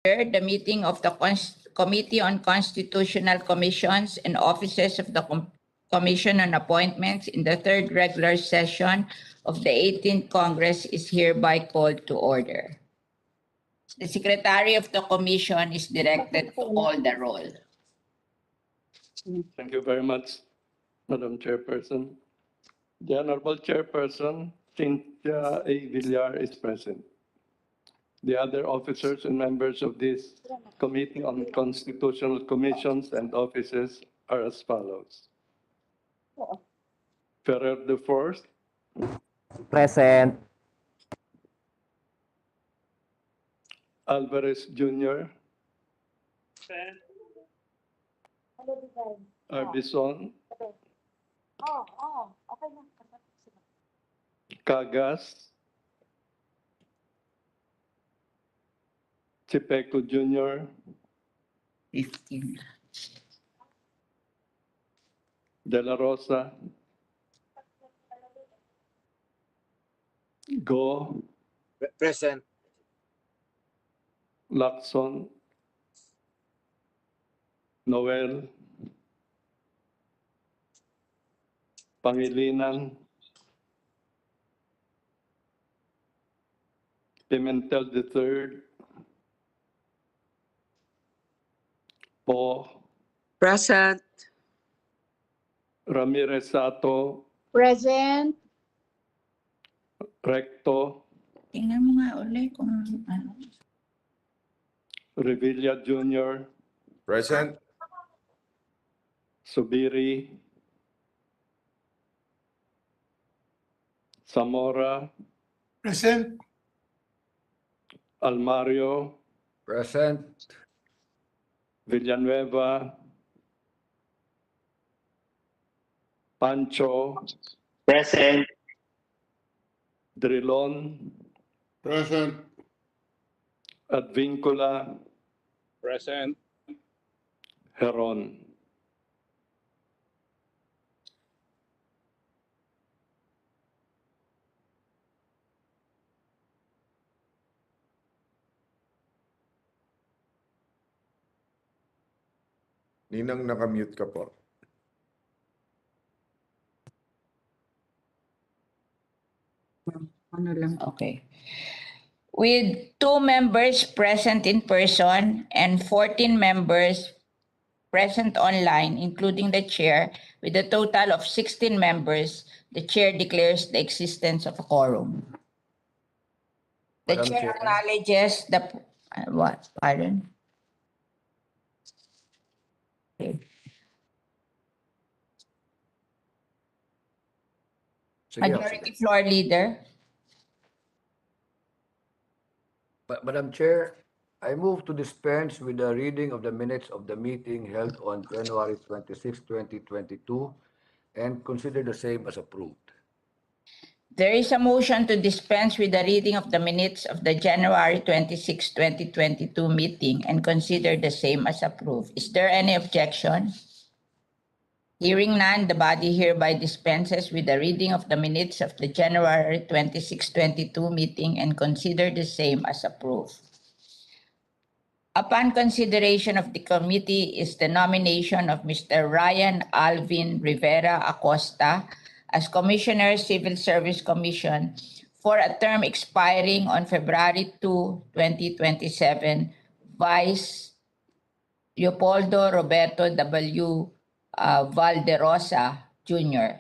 the meeting of the Committee on Constitutional Commissions and Offices of the Commission on Appointments in the third regular session of the 18th Congress is hereby called to order. The Secretary of the Commission is directed to call the roll. Thank you very much, Madam Chairperson. The Honorable Chairperson, Cynthia A. Villar, is present. The other officers and members of this Committee on Constitutional Commissions and Offices are as follows. Ferrer IV, Present. Alvarez Jr., Arbison, Cagas, Chipeco Jr., 15. De La Rosa, Go, Present. Lacson, Noel, Pangilinan, Pimentel III, Po, Present. Ramirez Sato, Present. Recto, Tingnan mo nga ulit kung ano. Revilla Jr., Present. Subiri, Zamora, Present. Almario, Present. Villanueva, Pancho, Present. Drilon, Present. Advincula, Present. Heron. Ninang, nakamute ka po. Ano lang, okay. With 2 members present in person and 14 members present online, including the chair, with a total of 16 members, the chair declares the existence of a quorum. The Madam chair Chair. acknowledges the, what, pardon? Okay. Majority Floor Leader. Madam Chair, I move to dispense with the reading of the minutes of the meeting held on January 26, 2022, and consider the same as approved. There is a motion to dispense with the reading of the minutes of the January 26, 2022 meeting and consider the same as approved. Is there any objection? Hearing none, the body hereby dispenses with the reading of the minutes of the January 26, 2022 meeting and consider the same as approved. Upon consideration of the committee is the nomination of Mr. Ryan Alvin Rivera Acosta as Commissioner, Civil Service Commission for a term expiring on February 2, 2027, Vice Leopoldo Roberto W. Valderosa Jr.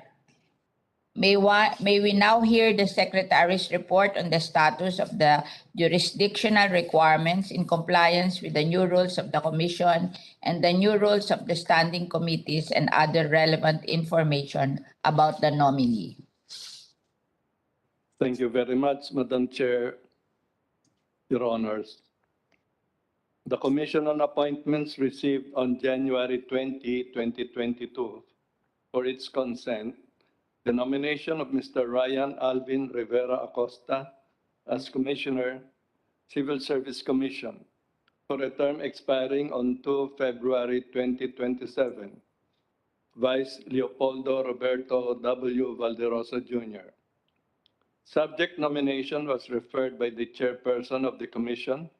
May we now hear the Secretary's report on the status of the jurisdictional requirements in compliance with the new rules of the Commission and the new rules of the standing committees and other relevant information about the nominee. Thank you very much, Madam Chair, Your Honors. The Commission on Appointments received on January 20, 2022, for its consent, the nomination of Mr. Ryan Alvin Rivera Acosta as Commissioner, Civil Service Commission, for a term expiring on 2 February 2027, Vice Leopoldo Roberto W. Valderosa Jr. Subject nomination was referred by the Chairperson of the Commission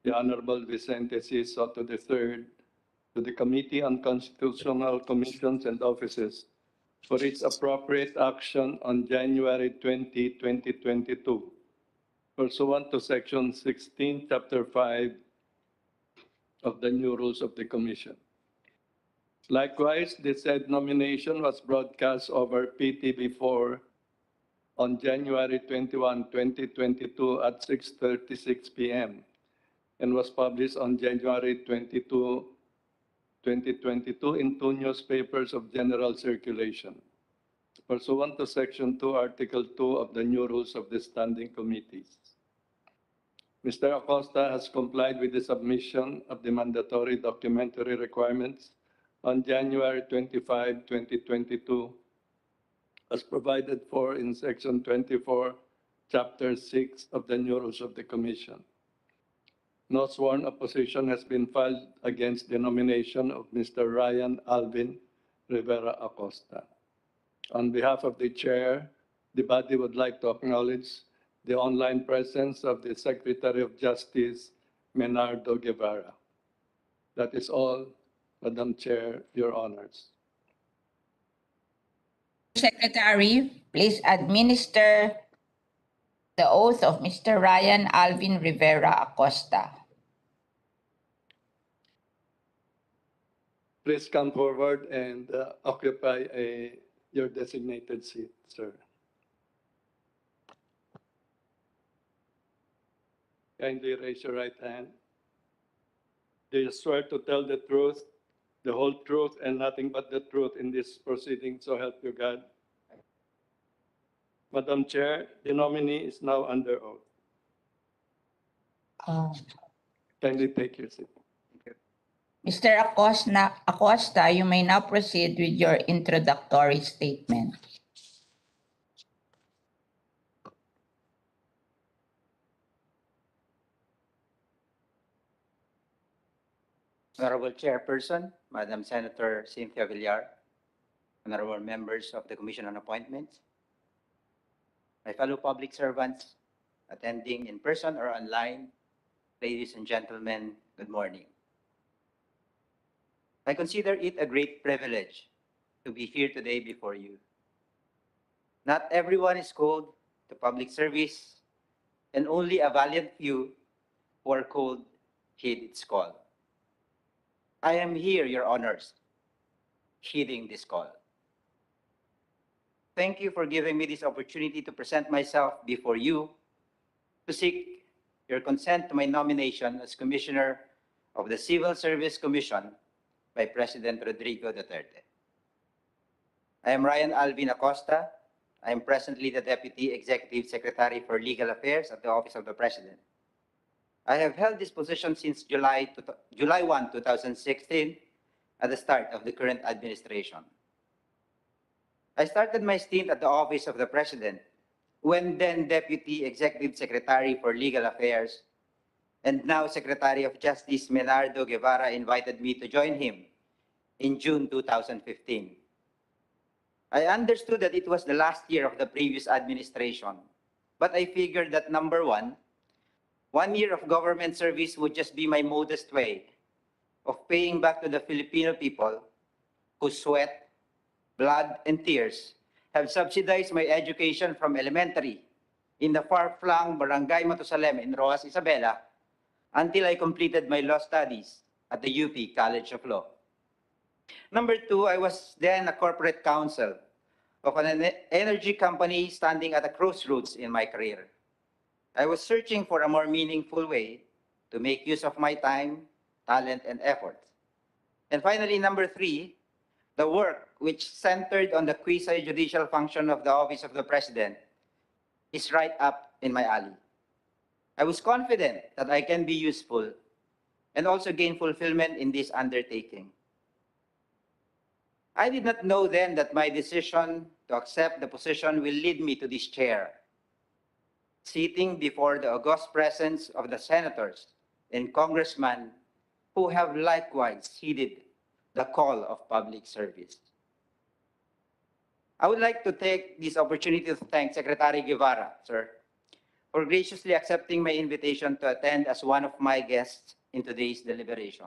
the Honorable Vicente C. Soto III, to the Committee on Constitutional Commissions and Offices for its appropriate action on January 20, 2022, pursuant to Section 16, Chapter 5 of the new rules of the Commission. Likewise, the said nomination was broadcast over PTV4 on January 21, 2022 at 6:36 p.m. and was published on January 22, 2022 in two newspapers of general circulation, pursuant to Section 2, Article 2 of the new rules of the standing committees. Mr. Acosta has complied with the submission of the mandatory documentary requirements on January 25, 2022, as provided for in Section 24, Chapter 6 of the new rules of the Commission. No sworn opposition has been filed against the nomination of Mr. Ryan Alvin Rivera Acosta. On behalf of the Chair, the body would like to acknowledge the online presence of the Secretary of Justice, Menardo Guevara. That is all, Madam Chair, Your Honors. Secretary, please administer the oath of Mr. Ryan Alvin Rivera Acosta. Please come forward and occupy your designated seat, sir. Kindly raise your right hand. Do you swear to tell the truth, the whole truth, and nothing but the truth in this proceeding, so help you God? Madam Chair, the nominee is now under oath. Kindly take your seat. Mr. Acosta, you may now proceed with your introductory statement. Honorable Chairperson, Madam Senator Cynthia Villar, honorable members of the Commission on Appointments, my fellow public servants attending in person or online, ladies and gentlemen, good morning. I consider it a great privilege to be here today before you. Not everyone is called to public service, and only a valiant few who are called heed its call. I am here, Your Honors, heeding this call. Thank you for giving me this opportunity to present myself before you to seek your consent to my nomination as Commissioner of the Civil Service Commission by President Rodrigo Duterte. I am Ryan Alvin Acosta. I am presently the Deputy Executive Secretary for Legal Affairs at the Office of the President. I have held this position since July 1, 2016, at the start of the current administration. I started my stint at the Office of the President when then Deputy Executive Secretary for Legal Affairs and now Secretary of Justice Menardo Guevara invited me to join him in June 2015. I understood that it was the last year of the previous administration, but I figured that number one year of government service would just be my modest way of paying back to the Filipino people whose sweat, blood, and tears have subsidized my education from elementary in the far-flung Barangay Matusalem in Roas, Isabela, until I completed my law studies at the UP College of Law. Number two, I was then a corporate counsel of an energy company standing at a crossroads in my career. I was searching for a more meaningful way to make use of my time, talent, and effort. And finally, number three, the work which centered on the quasi-judicial function of the Office of the President is right up in my alley. I was confident that I can be useful and also gain fulfillment in this undertaking. I did not know then that my decision to accept the position will lead me to this chair, sitting before the august presence of the senators and congressmen who have likewise heeded the call of public service. I would like to take this opportunity to thank Secretary Guevara, sir, for graciously accepting my invitation to attend as one of my guests in today's deliberation.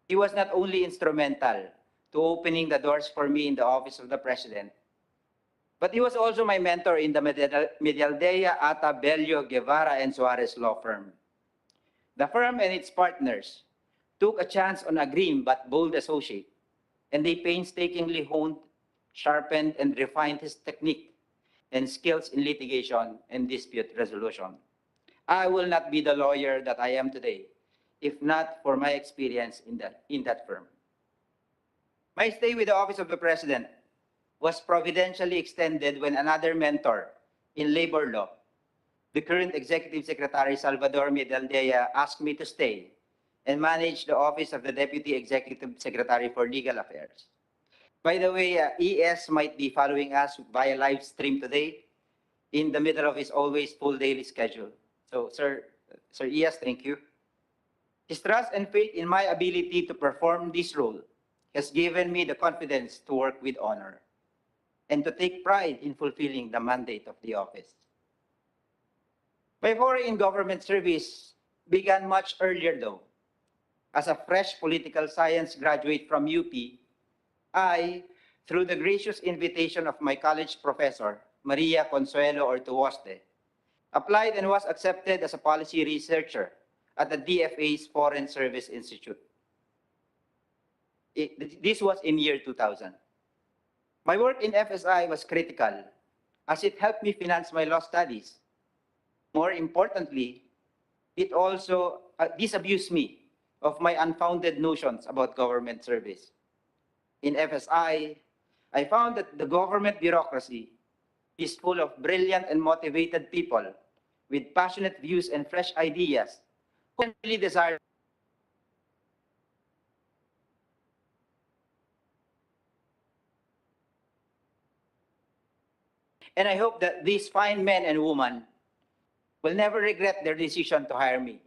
He was not only instrumental to opening the doors for me in the office of the President, but he was also my mentor in the Medialdea, Ata, Bello, Guevara, and Suarez law firm. The firm and its partners took a chance on a green but bold associate, and they painstakingly honed, sharpened, and refined his technique and skills in litigation and dispute resolution. I will not be the lawyer that I am today if not for my experience in that firm. My stay with the Office of the President was providentially extended when another mentor in labor law, the current Executive Secretary Salvador Medialdea, asked me to stay and manage the Office of the Deputy Executive Secretary for Legal Affairs. By the way, ES might be following us via live stream today in the middle of his always full daily schedule. So, Sir ES, thank you. His trust and faith in my ability to perform this role has given me the confidence to work with honor and to take pride in fulfilling the mandate of the office. My foray in government service began much earlier though. As a fresh political science graduate from UP, I, through the gracious invitation of my college professor, Maria Consuelo Ortuoste, applied and was accepted as a policy researcher at the DFA's Foreign Service Institute. This was in year 2000. My work in FSI was critical as it helped me finance my law studies. More importantly, it also disabused me of my unfounded notions about government service. In FSI, I found that the government bureaucracy is full of brilliant and motivated people with passionate views and fresh ideas who really desire and I hope that these fine men and women will never regret their decision to hire me.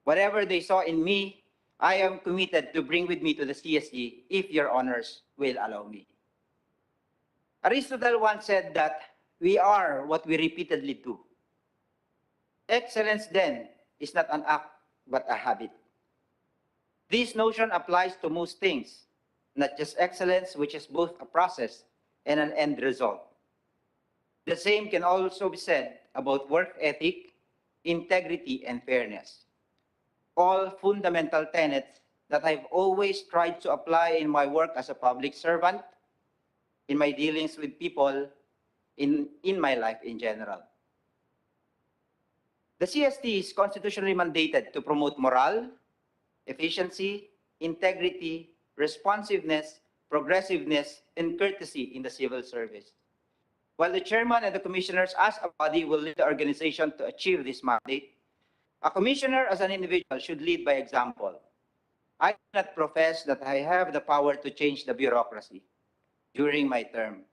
Whatever they saw in me, I am committed to bring with me to the CSG if your honors will allow me. Aristotle once said that we are what we repeatedly do. Excellence then is not an act, but a habit. This notion applies to most things, not just excellence, which is both a process and an end result. The same can also be said about work ethic, integrity, and fairness. All fundamental tenets that I've always tried to apply in my work as a public servant, in my dealings with people, in my life in general. The CST is constitutionally mandated to promote morale, efficiency, integrity, responsiveness, progressiveness, and courtesy in the civil service. While the chairman and the commissioners as a body will lead the organization to achieve this mandate, a commissioner as an individual should lead by example. I do not profess that I have the power to change the bureaucracy during my term,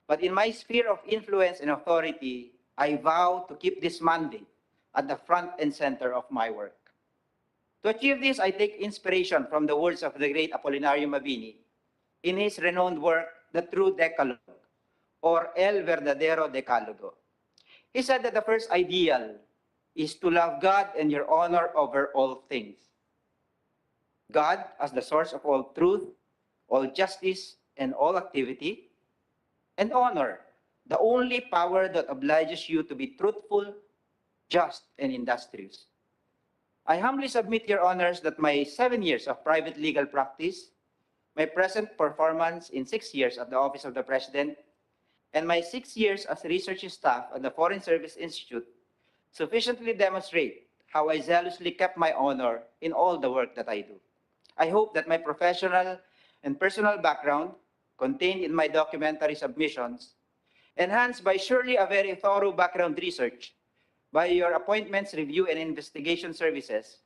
but in my sphere of influence and authority, I vow to keep this mandate at the front and center of my work. To achieve this, I take inspiration from the words of the great Apolinario Mabini in his renowned work, The True Decalogue, or El Verdadero Decálogo. He said that the first ideal is to love God and your honor over all things. God as the source of all truth, all justice, and all activity, and honor, the only power that obliges you to be truthful, just, and industrious. I humbly submit, your honors, that my 7 years of private legal practice, my present performance in 6 years at the Office of the President, and my 6 years as research staff at the Foreign Service Institute sufficiently demonstrate how I zealously kept my honor in all the work that I do. I hope that my professional and personal background, contained in my documentary submissions, enhanced by surely a very thorough background research by your appointments, review, and investigation services,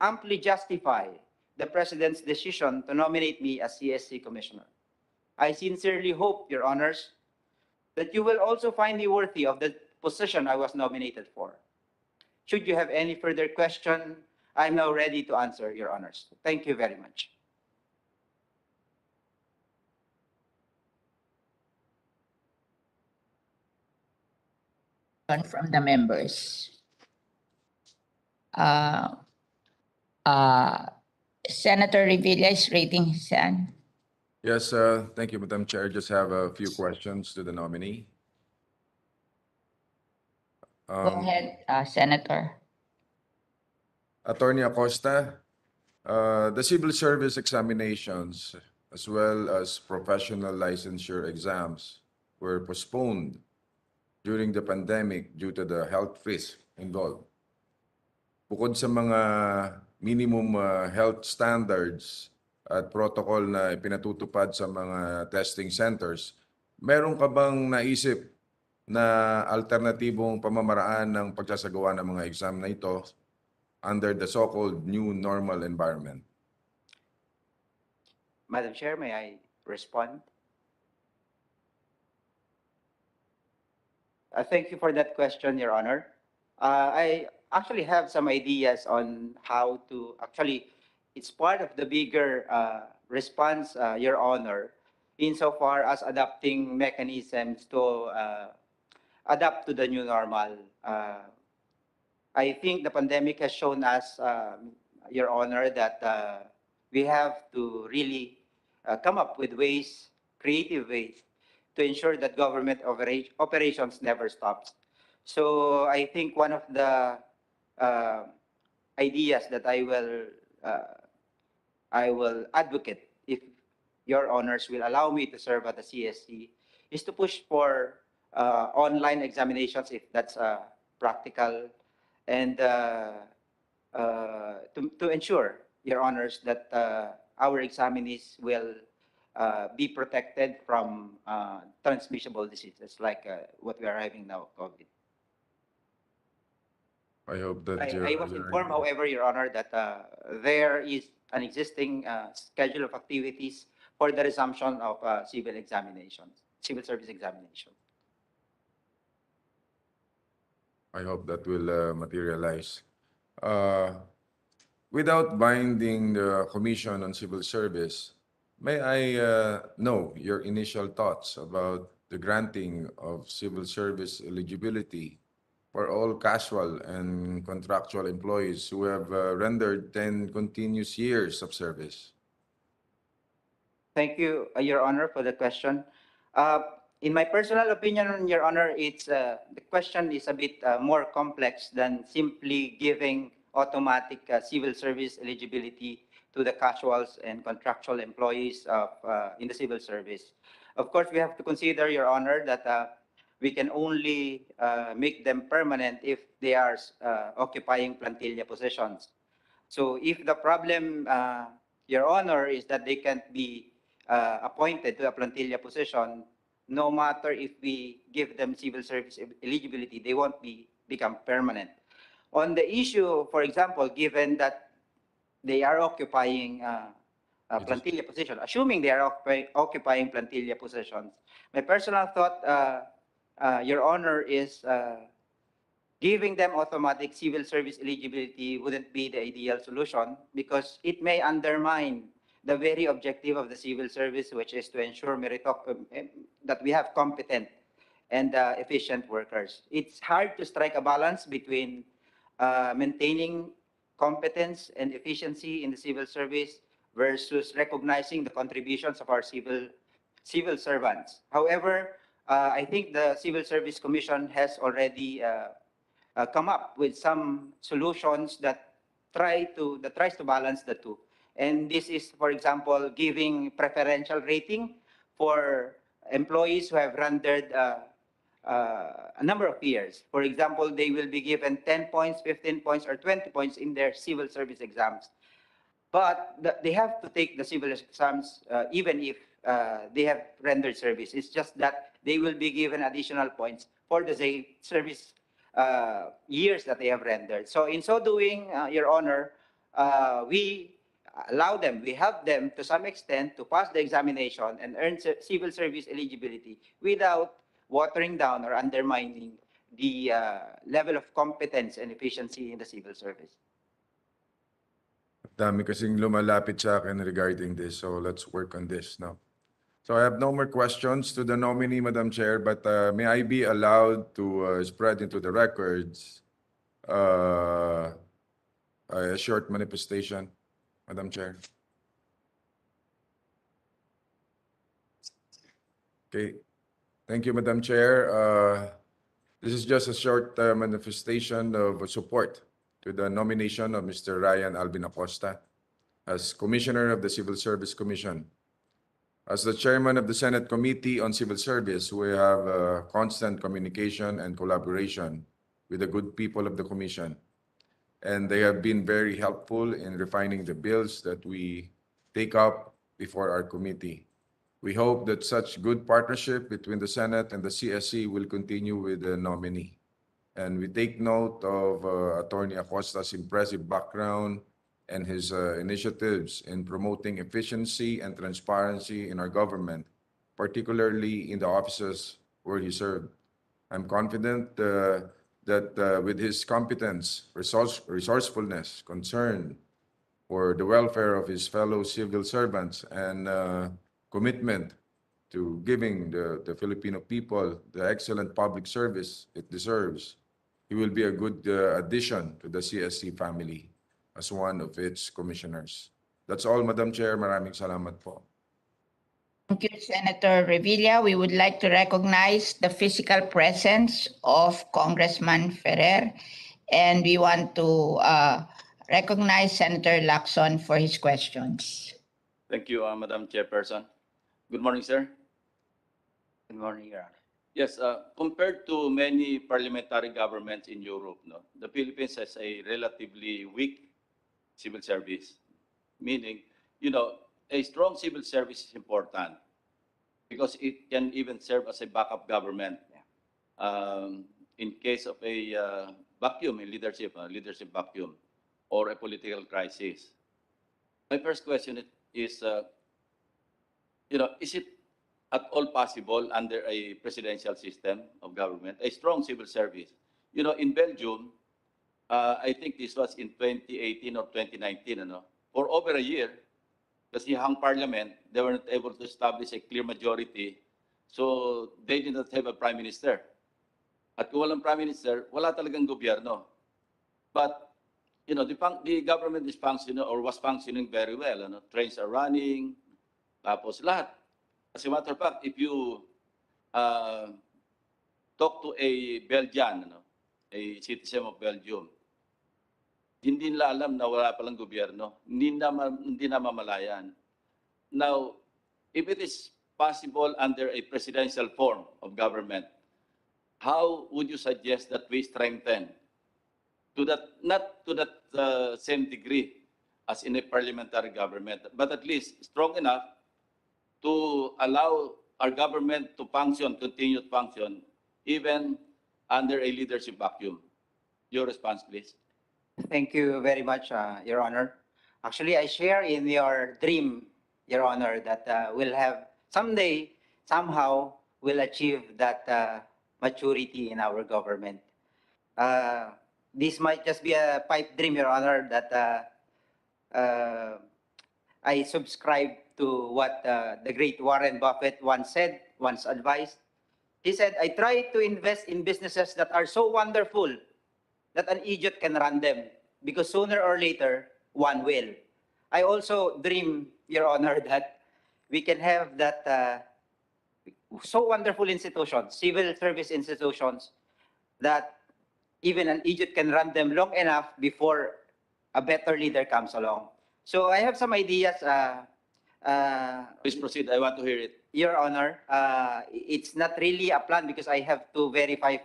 amply justify the President's decision to nominate me as CSC Commissioner. I sincerely hope, your honors, that you will also find me worthy of the position I was nominated for. Should you have any further question, I'm now ready to answer, your honors. Thank you very much. from the members. Senator Revilla is raising his hand. Yes, thank you, Madam Chair. Just have a few questions to the nominee. Go ahead, Senator. Attorney Acosta, the civil service examinations as well as professional licensure exams were postponed during the pandemic due to the health risk involved. Bukod sa mga minimum health standards at protocol na pinatutupad sa mga testing centers, meron ka bang naisip na alternatibong pamamaraan ng pagsasagawa ng mga exam na ito under the so-called new normal environment? Madam Chair, may I respond? Thank you for that question, Your Honor. I actually have some ideas on how to, it's part of the bigger response, Your Honor, insofar as adapting mechanisms to adapt to the new normal. I think the pandemic has shown us, Your Honor, that we have to really come up with ways, creative ways, to ensure that government operations never stops. So I think one of the ideas that I will advocate, if Your Honors will allow me to serve at the CSC, is to push for online examinations if that's practical, and to ensure, Your Honors, that our examinees will be protected from transmissible diseases like what we are having now, COVID. I hope that I was informed, however, Your Honor, that there is an existing schedule of activities for the resumption of civil examinations, civil service examinations. I hope that will materialize. Without binding the Commission on Civil Service, may I know your initial thoughts about the granting of civil service eligibility for all casual and contractual employees who have rendered 10 continuous years of service? Thank you, Your Honor, for the question. In my personal opinion, Your Honor, it's the question is a bit more complex than simply giving automatic civil service eligibility to the casuals and contractual employees of in the civil service. Of course, we have to consider, Your Honor, that we can only make them permanent if they are occupying plantilla positions. So if the problem, Your Honor, is that they can't be appointed to a plantilla position, no matter if we give them civil service eligibility, they won't become permanent. On the issue, for example, given that they are occupying a plantilla position, assuming they are occupying plantilla positions, my personal thought, Your Honor, is giving them automatic civil service eligibility wouldn't be the ideal solution because it may undermine the very objective of the civil service, which is to ensure that we have competent and efficient workers. It's hard to strike a balance between maintaining competence and efficiency in the civil service versus recognizing the contributions of our civil servants. However, I think the Civil Service Commission has already come up with some solutions that tries to balance the two. And this is, for example, giving preferential rating for employees who have rendered a number of years. For example, they will be given 10 points, 15 points, or 20 points in their civil service exams. But they have to take the civil exams even if they have rendered service. It's just that they will be given additional points for the service years that they have rendered. So in so doing, Your Honor, we help them to some extent to pass the examination and earn civil service eligibility without watering down or undermining the level of competence and efficiency in the civil service. Dami kasing lumalapit sa akin regarding this, so let's work on this now. So I have no more questions to the nominee, Madam Chair, but may I be allowed to spread into the records a short manifestation, Madam Chair? Okay. Thank you, Madam Chair. This is just a short manifestation of support to the nomination of Mr. Ryan Alvin Acosta as Commissioner of the Civil Service Commission. As the Chairman of the Senate Committee on Civil Service, we have constant communication and collaboration with the good people of the Commission. And they have been very helpful in refining the bills that we take up before our committee. We hope that such good partnership between the Senate and the CSC will continue with the nominee. And we take note of Attorney Acosta's impressive background and his initiatives in promoting efficiency and transparency in our government, particularly in the offices where he served. I'm confident that with his competence, resourcefulness, concern for the welfare of his fellow civil servants, and commitment to giving the Filipino people the excellent public service it deserves, he will be a good addition to the CSC family as one of its commissioners. That's all, Madam Chair. Maraming salamat po. Thank you, Senator Revilla. We would like to recognize the physical presence of Congressman Ferrer, and we want to recognize Senator Lacson for his questions. Thank you, Madam Chairperson. Good morning, sir. Good morning, Your Honor. Yes, compared to many parliamentary governments in Europe, the Philippines has a relatively weak civil service, meaning, a strong civil service is important because it can even serve as a backup government in case of a vacuum in leadership vacuum, or a political crisis. My first question is, is it at all possible under a presidential system of government, a strong civil service? In Belgium, I think this was in 2018 or 2019, for over a year, kasi hang parliament, they were not able to establish a clear majority, so they did not have a prime minister. At kung walang prime minister, wala talagang gobyerno. But, the government is functioning or was functioning very well. Trains are running, tapos lahat. As a matter of fact, if you talk to a Belgian, a citizen of Belgium, hindi nila alam na wala palang gobyerno. Hindi na mamalayan. Now, if it is possible under a presidential form of government, how would you suggest that we strengthen to that, not to that same degree as in a parliamentary government, but at least strong enough to allow our government to function, continue to function, even under a leadership vacuum? Your response, please. Thank you very much, Your Honor. Actually, I share in your dream, Your Honor, that we'll have someday, somehow, we'll achieve that maturity in our government. This might just be a pipe dream, Your Honor, that I subscribe to what the great Warren Buffett once advised. He said, I try to invest in businesses that are so wonderful that an idiot can run them, because sooner or later, one will. I also dream, Your Honor, that we can have that so wonderful institutions, civil service institutions, that even an idiot can run them long enough before a better leader comes along. So I have some ideas. Please proceed. I want to hear it. Your Honor, it's not really a plan because I have to verify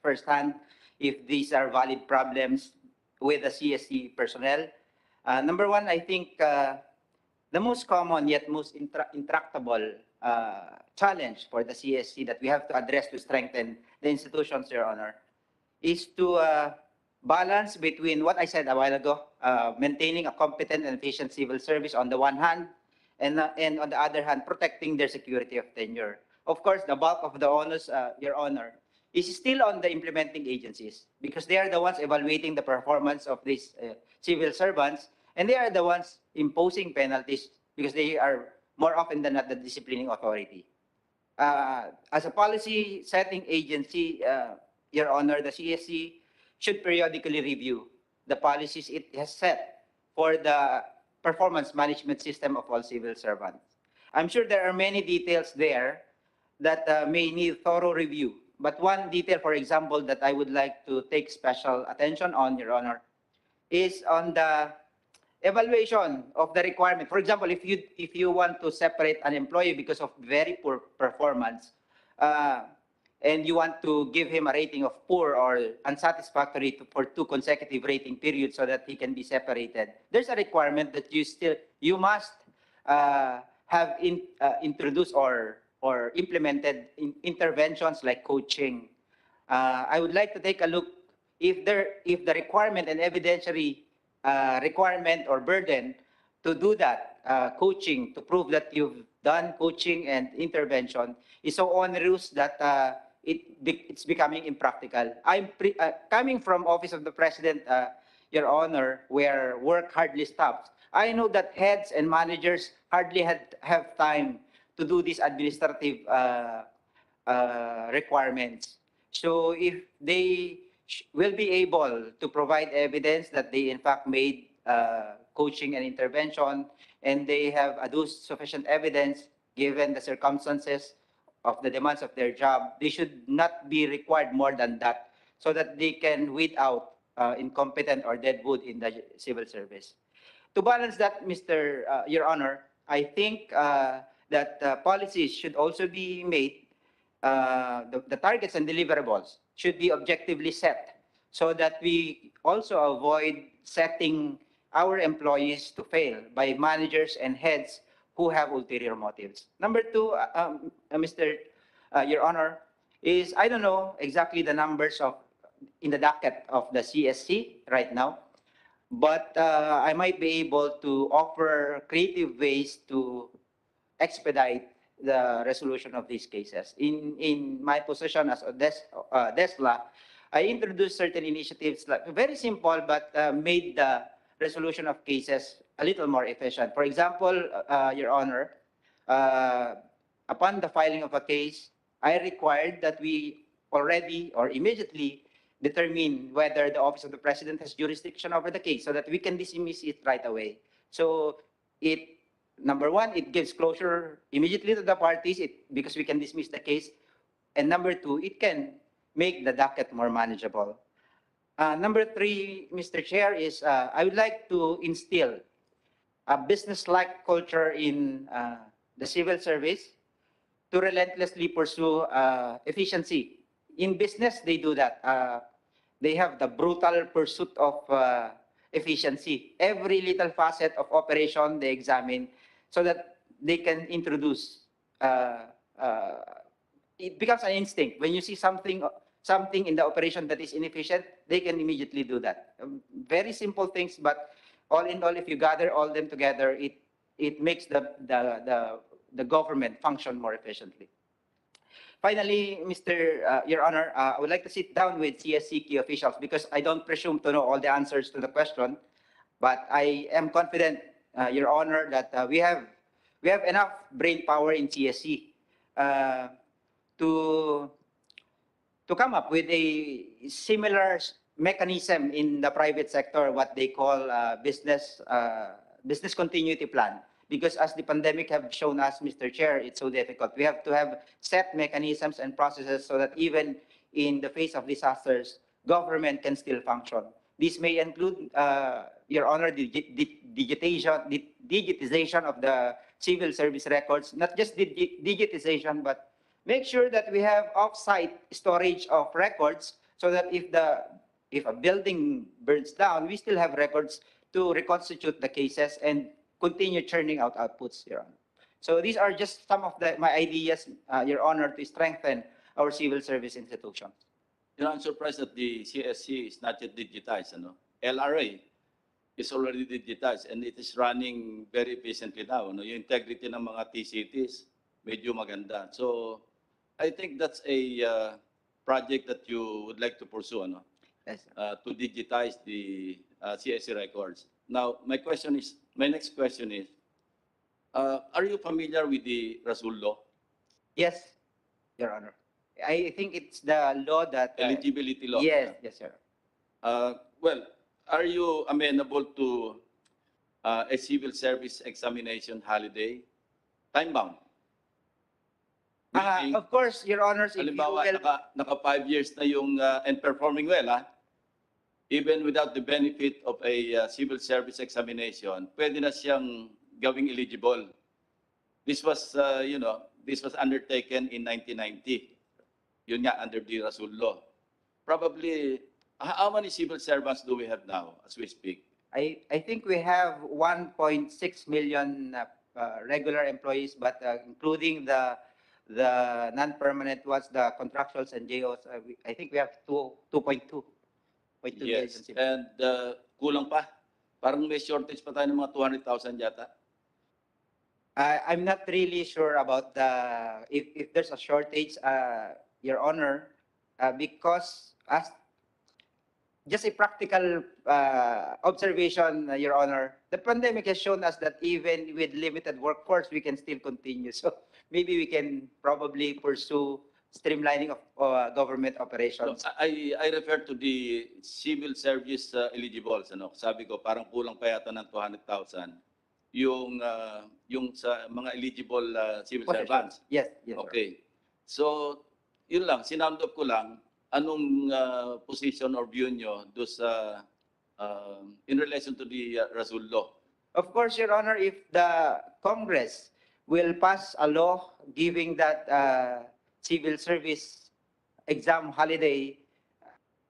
firsthand if these are valid problems with the CSC personnel. Number one, I think the most common yet most intractable challenge for the CSC that we have to address to strengthen the institutions, Your Honor, is to balance between what I said a while ago, maintaining a competent and efficient civil service on the one hand, and on the other hand, protecting their security of tenure. Of course, the bulk of the onus, Your Honor, is still on the implementing agencies, because they are the ones evaluating the performance of these civil servants, and they are the ones imposing penalties because they are more often than not the disciplining authority. As a policy setting agency, Your Honor, the CSC should periodically review the policies it has set for the performance management system of all civil servants. I'm sure there are many details there that may need thorough review. But one detail, for example, that I would like to take special attention on, Your Honor, is on the evaluation of the requirement. For example, if you want to separate an employee because of very poor performance, and you want to give him a rating of poor or unsatisfactory for 2 consecutive rating periods so that he can be separated, there's a requirement that you must have introduced or implemented interventions like coaching. I would like to take a look if the requirement and evidentiary requirement or burden to do that coaching, to prove that you've done coaching and intervention is so onerous that it's becoming impractical. I'm coming from Office of the President, Your Honor, where work hardly stops. I know that heads and managers hardly have time to do these administrative requirements. So if they will be able to provide evidence that they in fact made coaching and intervention, and they have adduced sufficient evidence given the circumstances of the demands of their job, they should not be required more than that so that they can weed out incompetent or deadwood in the civil service. To balance that, Your Honor, I think that policies should also be made, the targets and deliverables should be objectively set so that we also avoid setting our employees to fail by managers and heads who have ulterior motives. Number two, Your Honor, is I don't know exactly the numbers in the docket of the CSC right now, but I might be able to offer creative ways to expedite the resolution of these cases. In my position as a DESLA, I introduced certain initiatives, like very simple, but made the resolution of cases a little more efficient. For example, Your Honor, upon the filing of a case, I required that we already or immediately determine whether the Office of the President has jurisdiction over the case so that we can dismiss it right away. So number one, it gives closure immediately to the parties because we can dismiss the case. And number two, it can make the docket more manageable. Number three, Mr. Chair, is I would like to instill a business-like culture in the civil service to relentlessly pursue efficiency. In business, they do that. They have the brutal pursuit of efficiency. Every little facet of operation they examine so that they can introduce. It becomes an instinct. When you see something in the operation that is inefficient, they can immediately do that. Very simple things, but all in all, if you gather all them together, it makes the government function more efficiently. Finally, Your Honor, I would like to sit down with CSC key officials because I don't presume to know all the answers to the question, but I am confident, Your Honor, that we have enough brain power in CSC to come up with a similar mechanism in the private sector, what they call business continuity plan. Because as the pandemic have shown us, Mr. Chair, it's so difficult. We have to have set mechanisms and processes so that even in the face of disasters, government can still function. This may include, Your Honor, the digitization of the civil service records, not just digitization, but make sure that we have off-site storage of records so that if a building burns down, we still have records to reconstitute the cases and continue churning out outputs, Your Honor. So these are just some of my ideas, Your Honor, to strengthen our civil service institutions. You know, I'm surprised that the CSC is not yet digitized. LRA is already digitized and it is running very efficiently now. Yung integrity ng mga TCTs, medyo maganda. So I think that's a project that you would like to pursue, Yes, to digitize the CSC records. Now, my next question is, Are you familiar with the Rasul law? Yes, Your Honor. I think it's the law that... Eligibility law? Yes, yes, sir. Well, are you amenable to a civil service examination holiday? Time-bound? Meaning, Of course, Your Honors, if you halimbawa, will... naka 5 years na yung and performing well, even without the benefit of a civil service examination, pwede na siyang gawing eligible. This was, this was undertaken in 1990. Yun nga, under the Rasul law. Probably, how many civil servants do we have now as we speak? I think we have 1.6 million regular employees, but including the non-permanent ones, the contractuals and JOs, I think we have 2.2 million. Yes, and kulang pa. Parang may shortage pa tayo ng mga 200,000 yata. I'm not really sure about if there's a shortage, Your Honor, because as just a practical observation, Your Honor, the pandemic has shown us that even with limited workforce, we can still continue. So maybe we can probably pursue streamlining of government operations. So, I refer to the civil service eligibles. Ano? Sabi ko, parang kulang pa yata ng 200,000 yung sa mga eligible civil servants. Yes, yes. Okay. So, yun lang, sinound off ko lang, anong position or view nyo do sa, in relation to the Rasul law? Of course, Your Honor, if the Congress will pass a law giving that civil service exam holiday,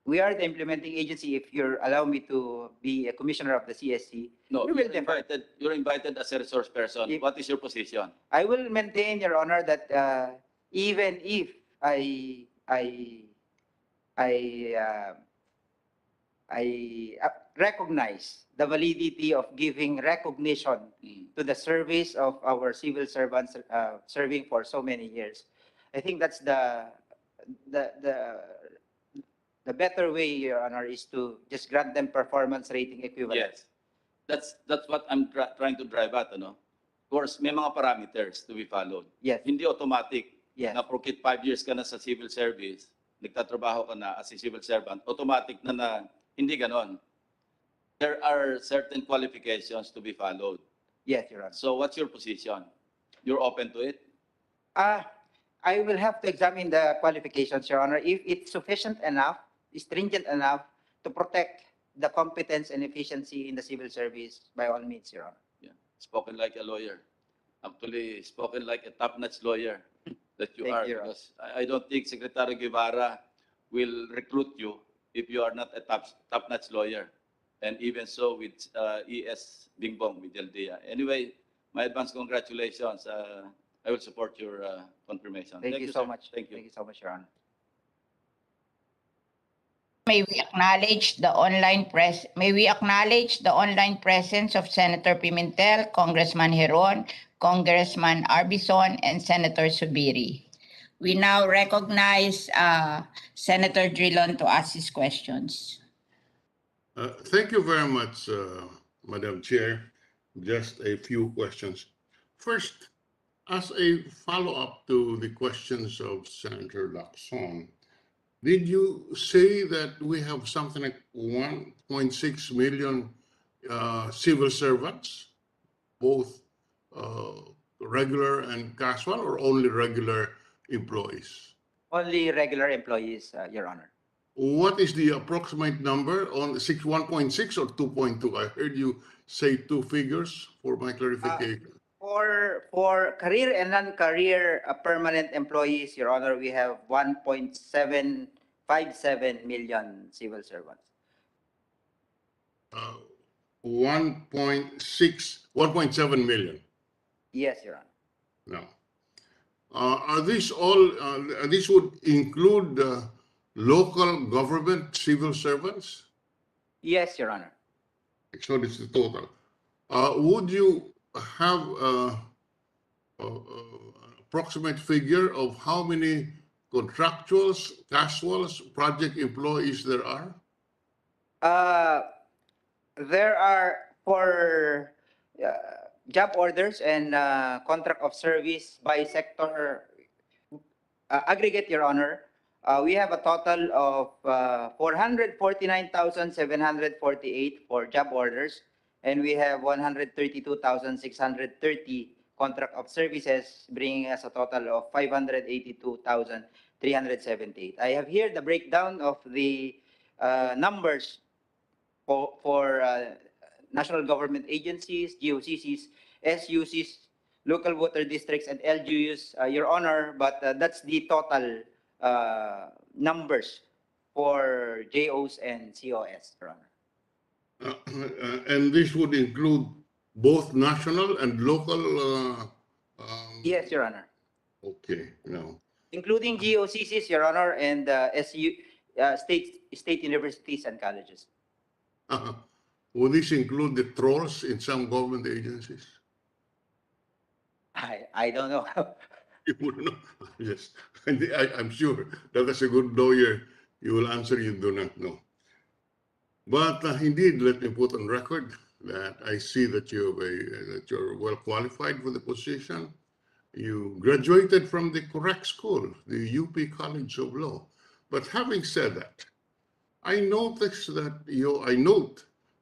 we are the implementing agency. If you allow me to be a commissioner of the CSC, No, we will defer. you're invited as a resource person. If- What is your position? I will maintain, Your Honor, that even if I recognize the validity of giving recognition to the service of our civil servants serving for so many years. I think that's the better way, Your Honor, is to just grant them performance rating equivalent. Yes. That's what I'm trying to drive at. Ano? Of course, may mga parameters to be followed. Yes. Hindi automatic Yes. na porkit 5 years ka na sa civil service, nagtatrabaho ka na as a civil servant, automatic na hindi ganon. There are certain qualifications to be followed. Yes, Your Honor. So what's your position? You're open to it? I will have to examine the qualifications, Your Honor. If it's sufficient enough, stringent enough to protect the competence and efficiency in the civil service, by all means, Your Honor. Yeah. Spoken like a lawyer. Actually, spoken like a top-notch lawyer that you Thank are. you, Your Because I don't think Secretary Guevara will recruit you if you are not a top-notch lawyer. And even so with ES Bingbong with Deldea. Anyway, my advance congratulations. I will support your confirmation. Thank you so sir. much. Thank you. Thank you so much, Your Honor. May we acknowledge the online presence of Senator Pimentel, Congressman Heron, Congressman Arbison, and Senator Subiri. We now recognize Senator Drilon to ask his questions. Thank you very much, Madam Chair. Just a few questions. First, as a follow-up to the questions of Senator Lacson, did you say that we have something like 1.6 million civil servants, both regular and casual, or only regular employees? Only regular employees, Your Honor. What is the approximate number on 1.6 or 2.2? I heard you say two figures for my clarification. For career and non-career permanent employees, Your Honor, we have 1.757 million civil servants. 1.7 million. Yes, Your Honor. No. Are these all, this would include local government civil servants? Yes, Your Honor. So this is the total. Would you have an approximate figure of how many contractuals, casuals, project employees there are? There are, for job orders and contract of service by sector aggregate, Your Honor, we have a total of 449,748 for job orders, and we have 132,630 contract of services, bringing us a total of 582,378. I have here the breakdown of the numbers for national government agencies, GOCCs, SUCs, local water districts, and LGUs, Your Honor, but that's the total numbers for JOs and COS, Your Honor. And this would include both national and local. Yes, Your Honor. Okay, no. Including GOCCs, Your Honor, and state universities and colleges. Will this include the trolls in some government agencies? I don't know. You would know. Yes, and I'm sure that as a good lawyer, you will answer you do not know. But indeed, let me put on record that I see that you're well qualified for the position. You graduated from the correct school, the UP College of Law. But having said that, I note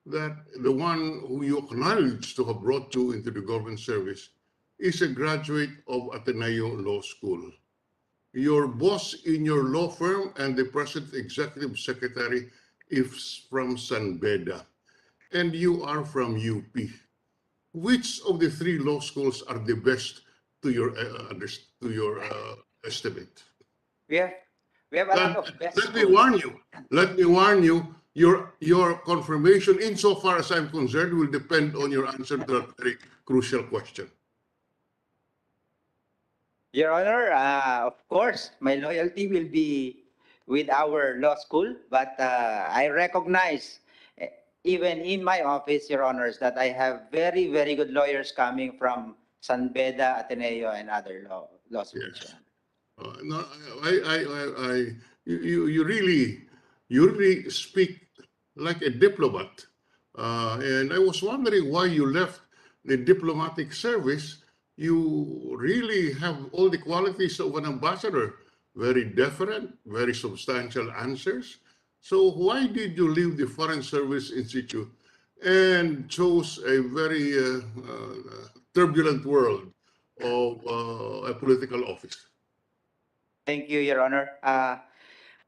that the one who you acknowledge to have brought you into the government service is a graduate of Ateneo Law School. Your boss in your law firm and the present executive secretary is from San Beda, and you are from UP. Which of the three law schools are the best to your estimate? We have a lot of best Let me schools. warn you. Let me warn you. Your confirmation, insofar as I'm concerned, will depend on your answer to that very crucial question. Your Honor, of course, my loyalty will be with our law school, but I recognize, even in my office, Your Honors, that I have very, very good lawyers coming from San Beda, Ateneo, and other law schools. Yes. No, you really speak like a diplomat, and I was wondering why you left the diplomatic service. You really have all the qualities of an ambassador, very deferent, very substantial answers. So why did you leave the Foreign Service Institute and chose a very turbulent world of a political office? Thank you, Your Honor.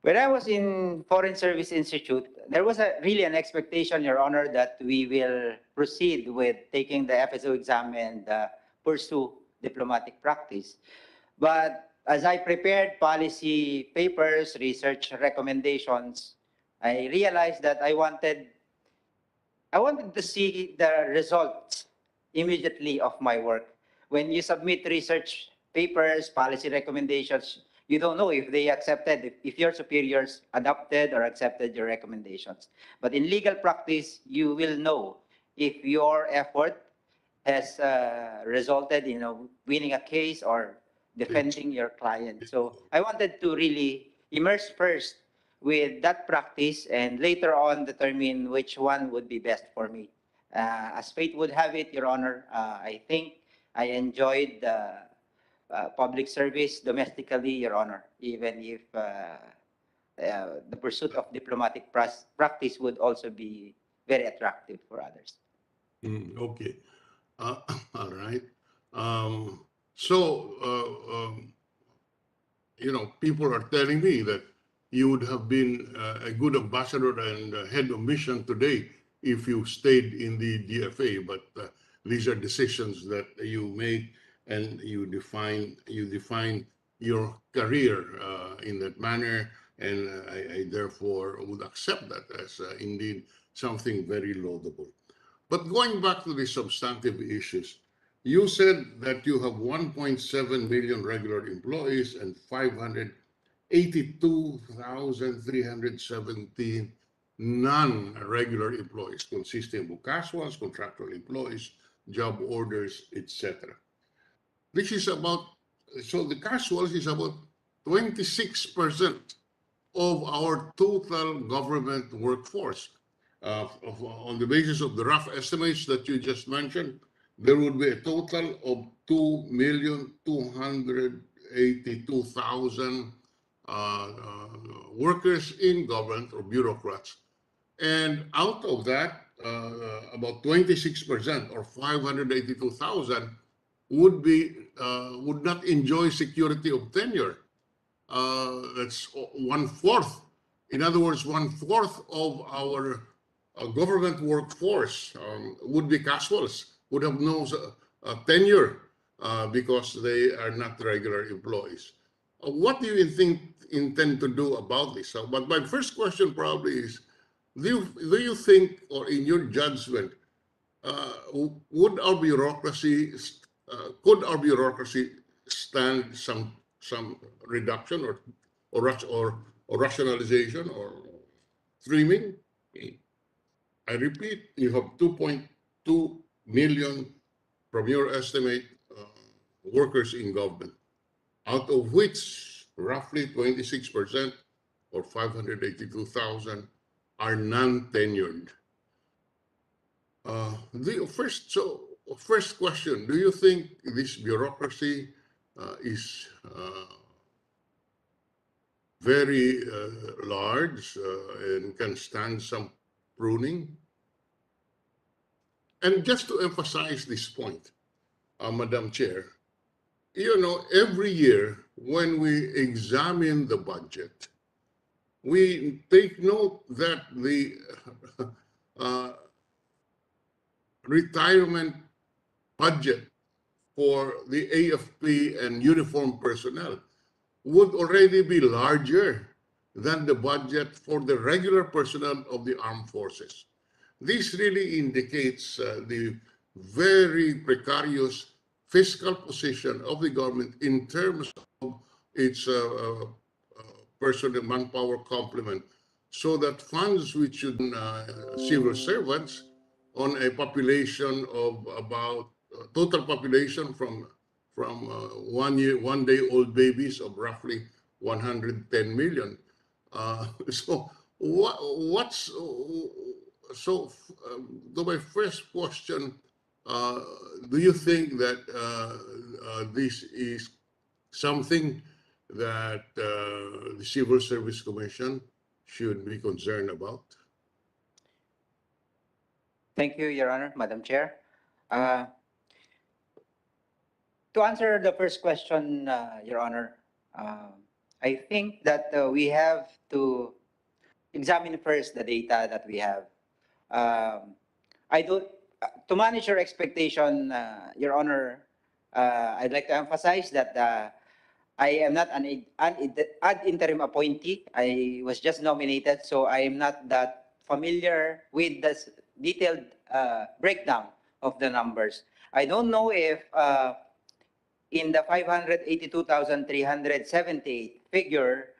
When I was in Foreign Service Institute, there was really an expectation, Your Honor, that we will proceed with taking the FSO exam and pursue diplomatic practice. But as I prepared policy papers, research recommendations, I realized that I wanted to see the results immediately of my work. When you submit research papers, policy recommendations, you don't know if they accepted, if your superiors adopted or accepted your recommendations. But in legal practice, you will know if your effort has resulted in winning a case or defending your client. So I wanted to really immerse first with that practice and later on determine which one would be best for me. As fate would have it, Your Honor, I think I enjoyed public service domestically, Your Honor, even if the pursuit of diplomatic practice would also be very attractive for others. Okay. All right. People are telling me that you would have been a good ambassador and head of mission today if you stayed in the DFA, but these are decisions that you make and you define your career in that manner, and I therefore would accept that as indeed something very laudable. But going back to the substantive issues, you said that you have 1.7 million regular employees and 582,317 non-regular employees, consisting of casuals, contractual employees, job orders, etc. This is so the casuals is about 26% of our total government workforce. On the basis of the rough estimates that you just mentioned, there would be a total of 2,282,000 workers in government or bureaucrats. And out of that, about 26% or 582,000 would not enjoy security of tenure. That's one-fourth. In other words, one-fourth of our government workforce would be casuals, would have no tenure because they are not regular employees. What do you intend to do about this? But my first question probably is, do you think, or in your judgment, could our bureaucracy stand some reduction or rationalization or trimming? I repeat, you have 2.2 million from your estimate workers in government, out of which roughly 26% or 582,000 are non-tenured. First question, do you think this bureaucracy is very large and can stand some pruning? And just to emphasize this point, Madam Chair, you know, every year when we examine the budget, we take note that the retirement budget for the AFP and uniformed personnel would already be larger than the budget for the regular personnel of the armed forces. This really indicates the very precarious fiscal position of the government in terms of its personnel manpower complement, so that funds which should civil servants on a population of about total population from 1 day old babies of roughly 110 million. So to my first question, do you think that this is something that the Civil Service Commission should be concerned about? Thank you, Your Honor, Madam Chair. To answer the first question, Your Honor, I think that we have to examine first the data that we have. To manage your expectation, Your Honor, I'd like to emphasize that I am not an ad interim appointee. I was just nominated, so I am not that familiar with the detailed breakdown of the numbers. I don't know if in the 582,378 figure,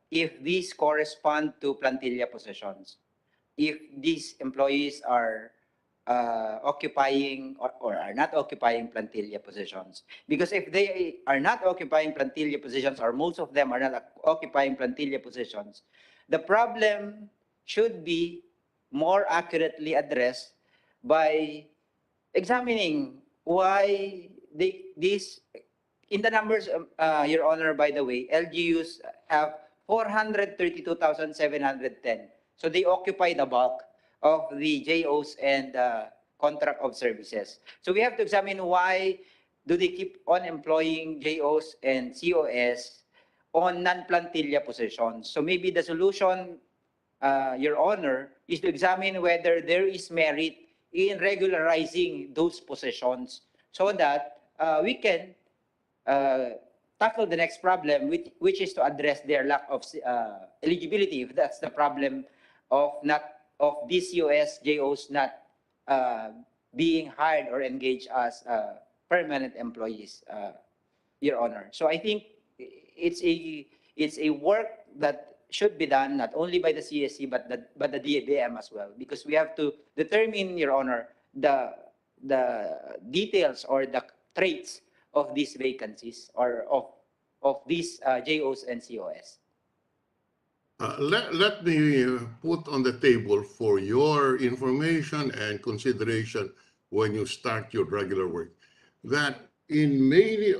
if these correspond to plantilla positions, if these employees are occupying or are not occupying plantilla positions. Because if they are not occupying plantilla positions, or most of them are not occupying plantilla positions, the problem should be more accurately addressed by examining why these, in the numbers, Your Honor, by the way, LGUs have 432,710. So they occupy the bulk of the JOs and contract of services. So we have to examine why do they keep on employing JOs and COS on non-plantilla positions. So maybe the solution, Your Honor, is to examine whether there is merit in regularizing those positions so that we can tackle the next problem, which is to address their lack of eligibility, if that's the problem of these COS, JOs not being hired or engaged as permanent employees, Your Honor. So I think it's a work that should be done not only by the CSC but the DBM as well, because we have to determine, Your Honor, the details or the traits of these vacancies or of these JOs and COS. Let me put on the table for your information and consideration when you start your regular work. That in many,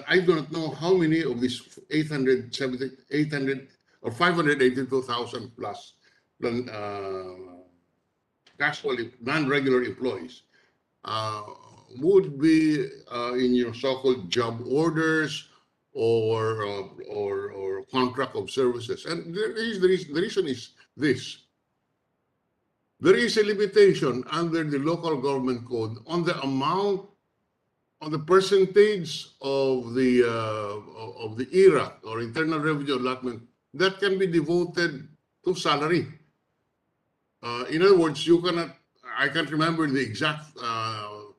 I don't know how many of these 800 or 582,000 plus casual, non-regular employees would be in your so-called job orders or contract of services. And the reason is this. There is a limitation under the local government code on the amount, on the percentage of the ERA or internal revenue allotment that can be devoted to salary. In other words, you cannot, I can't remember the exact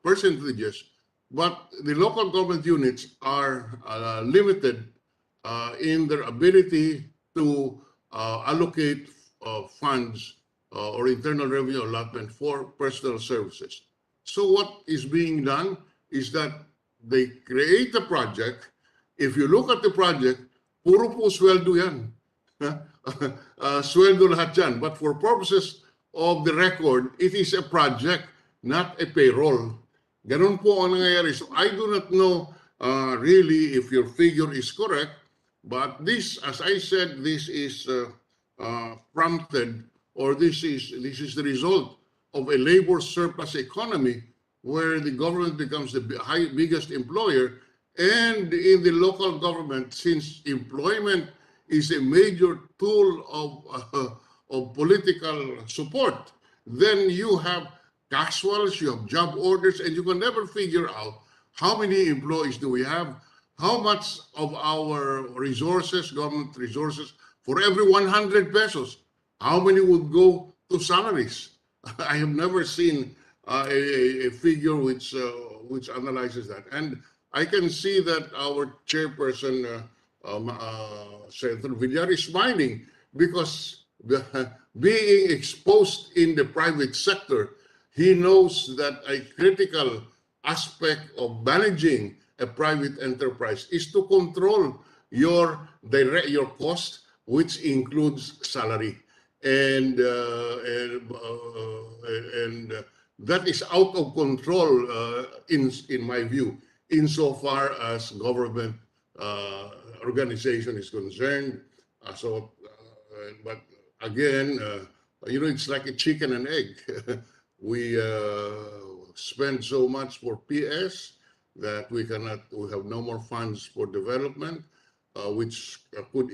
percentages, but the local government units are limited in their ability to allocate funds or internal revenue allotment for personal services. So what is being done is that they create a project. If you look at the project, puro po sweldo yan. Sweldo lahat yan. But for purposes of the record, it is a project, not a payroll. Ganun po ang nangyayari. So I do not know really if your figure is correct, but this, as I said, this is prompted, or this is the result of a labor surplus economy where the government becomes the biggest employer, and in the local government, since employment is a major tool of political support, then you have casuals, you have job orders, and you can never figure out how many employees do we have, how much of our resources, government resources, for every 100 pesos, how many would go to salaries? I have never seen a figure which analyzes that. And I can see that our chairperson, Senator Villar, is smiling because being exposed in the private sector, he knows that a critical aspect of managing a private enterprise is to control your cost, which includes salary. And that is out of control in my view, insofar as government organization is concerned. But again, it's like a chicken and egg. We spend so much for PS that we have no more funds for development, which could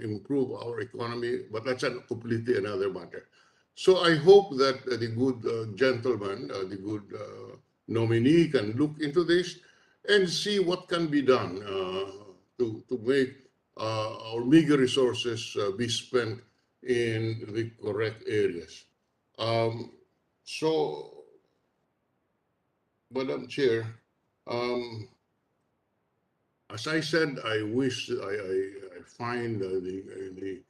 improve our economy, but that's completely another matter. So I hope that the good gentleman, the good nominee can look into this and see what can be done to make our meager resources be spent in the correct areas. So, Madam Chair, as I said, I wish I find the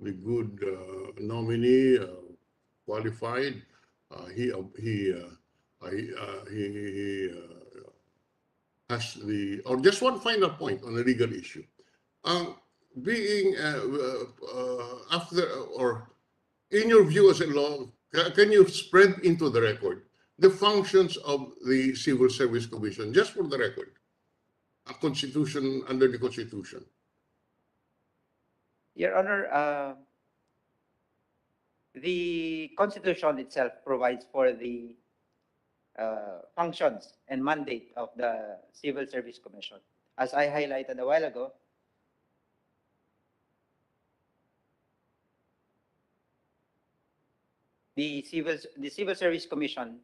good nominee qualified. He has the, or just one final point on the legal issue. Being after, or in your view as a law, can you spread into the record the functions of the Civil Service Commission, just for the record? A constitution, under the Constitution. Your Honor, the Constitution itself provides for the functions and mandate of the Civil Service Commission. As I highlighted a while ago, the Civil Service Commission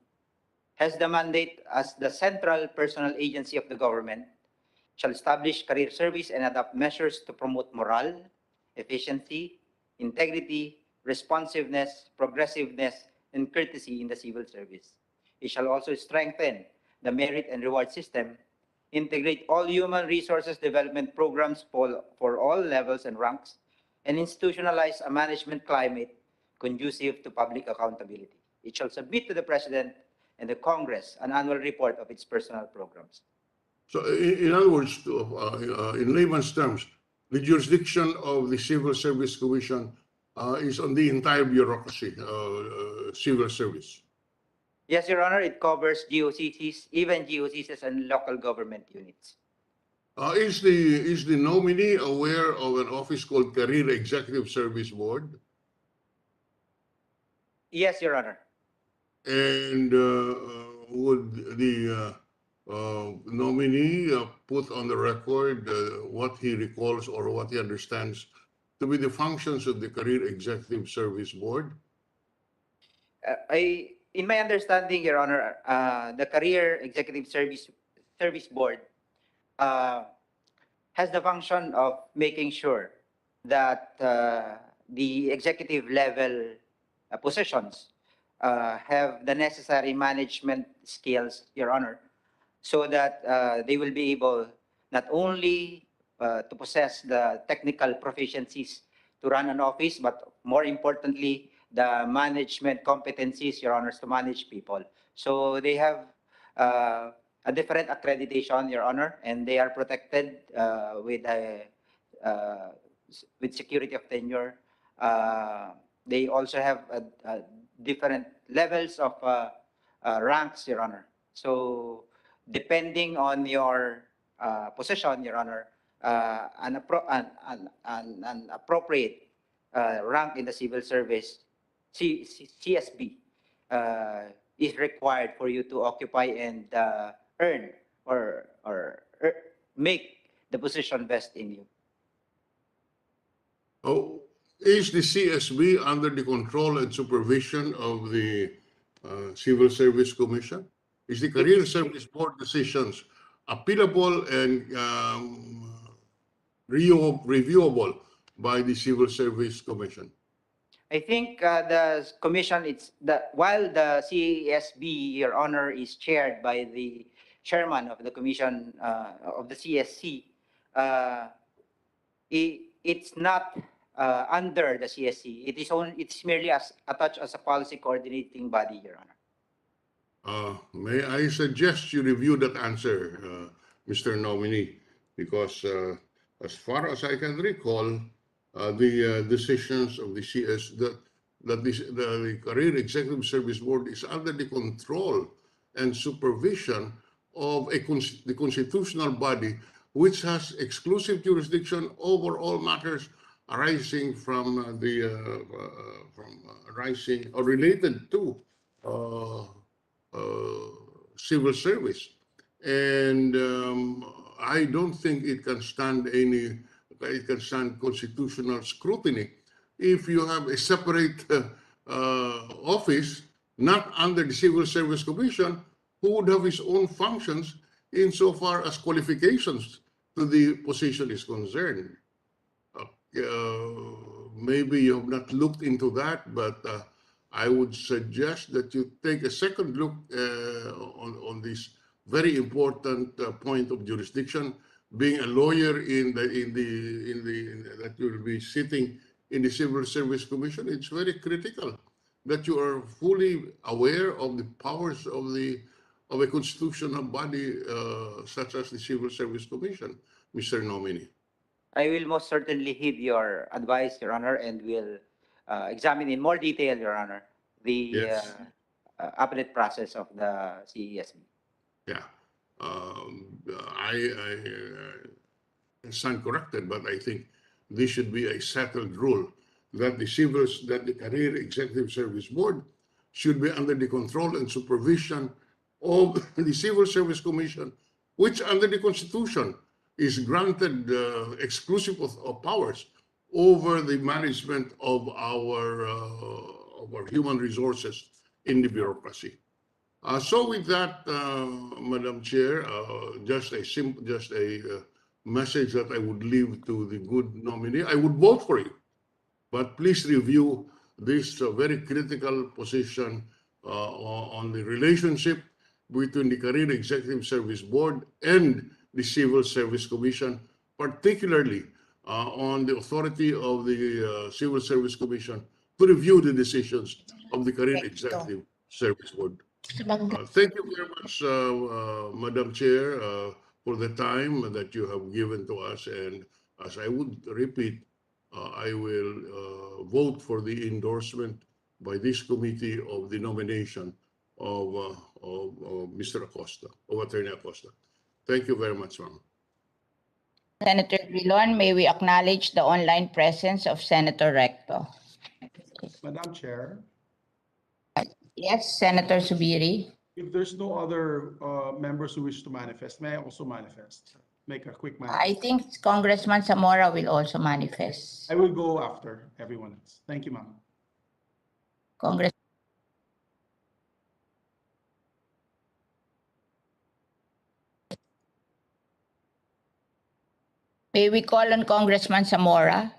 has the mandate as the central personal agency of the government, shall establish career service and adopt measures to promote morale, efficiency, integrity, responsiveness, progressiveness, and courtesy in the civil service. It shall also strengthen the merit and reward system, integrate all human resources development programs for all levels and ranks, and institutionalize a management climate conducive to public accountability. It shall submit to the President and the Congress an annual report of its personal programs. So, in other words, in layman's terms, the jurisdiction of the Civil Service Commission is on the entire bureaucracy, civil service. Yes, Your Honor, it covers GOCCs, even GOCCs and local government units. Is the nominee aware of an office called Career Executive Service Board? Yes, Your Honor. And would the nominee put on the record what he recalls or what he understands to be the functions of the Career Executive Service Board? In my understanding, Your Honor, the Career Executive Service Board has the function of making sure that the executive level positions have the necessary management skills, Your Honor, so that they will be able not only to possess the technical proficiencies to run an office, but more importantly, the management competencies, Your Honors, to manage people. So they have a different accreditation, Your Honor, and they are protected with security of tenure. They also have different levels of ranks, Your Honor. So depending on your position, Your Honor, an appropriate rank in the civil service, CSB, is required for you to occupy and earn or make the position best in you. Oh, is the CSB under the control and supervision of the Civil Service Commission? Is the Career Service Board decisions appealable and reviewable by the Civil Service Commission? I think the commission, while the CSB, Your Honor, is chaired by the chairman of the commission of the CSC, it's not under the CSC. It's merely attached as a policy coordinating body, Your Honor. May I suggest you review that answer, Mr. Nominee, because as far as I can recall, the decisions of the the Career Executive Service Board is under the control and supervision of the constitutional body, which has exclusive jurisdiction over all matters arising from arising or related to civil service, and I don't think it can stand constitutional scrutiny if you have a separate office not under the Civil Service Commission, who would have his own functions insofar as qualifications to the position is concerned. Maybe you have not looked into that, but I would suggest that you take a second look on this very important point of jurisdiction. Being a lawyer that you will be sitting in the Civil Service Commission, it's very critical that you are fully aware of the powers of a constitutional body such as the Civil Service Commission, Mr. Nominee. I will most certainly heed your advice, Your Honor, and will examine in more detail, Your Honor, the appellate process of the CESB. Yeah, I stand corrected, but I think this should be a settled rule that the Career Executive Service Board should be under the control and supervision of the Civil Service Commission, which under the Constitution is granted exclusive of powers over the management of our human resources in the bureaucracy. So with that, Madam Chair, just a message that I would leave to the good nominee. I would vote for you, but please review this very critical position on the relationship between the Career Executive Service Board and the Civil Service Commission, particularly on the authority of the Civil Service Commission to review the decisions of the Career Executive Service Board. Thank you very much, Madam Chair, for the time that you have given to us. And as I would repeat, I will vote for the endorsement by this committee of the nomination of Mr. Acosta, of Attorney Acosta. Thank you very much, ma'am. Senator Drilon, may we acknowledge the online presence of Senator Recto? Madam Chair, Yes, Senator Subiri. if there's no other members who wish to manifest, may I also manifest? Make a quick manifest. I think Congressman Zamora will also manifest. I will go after everyone else. Thank you, ma'am. Congress. May we call on Congressman Zamora?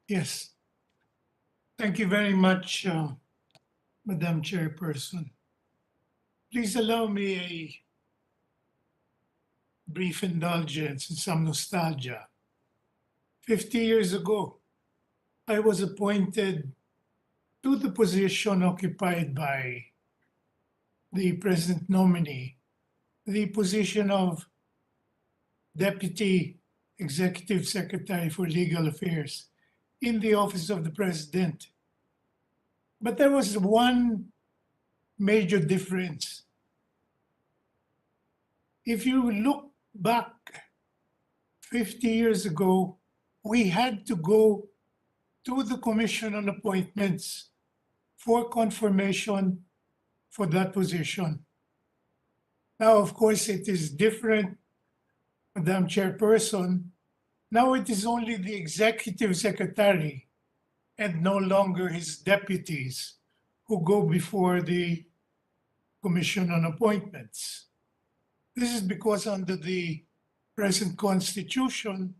Yes. Thank you very much, Madam Chairperson. Please allow me a brief indulgence and some nostalgia. 50 years ago, I was appointed to the position occupied by the present nominee, the position of Deputy Executive Secretary for Legal Affairs in the Office of the President. But there was one major difference. If you look back 50 years ago, we had to go to the Commission on Appointments for confirmation for that position. Now, of course, it is different, Madam Chairperson. Now it is only the Executive Secretary and no longer his deputies who go before the Commission on Appointments. This is because under the present Constitution,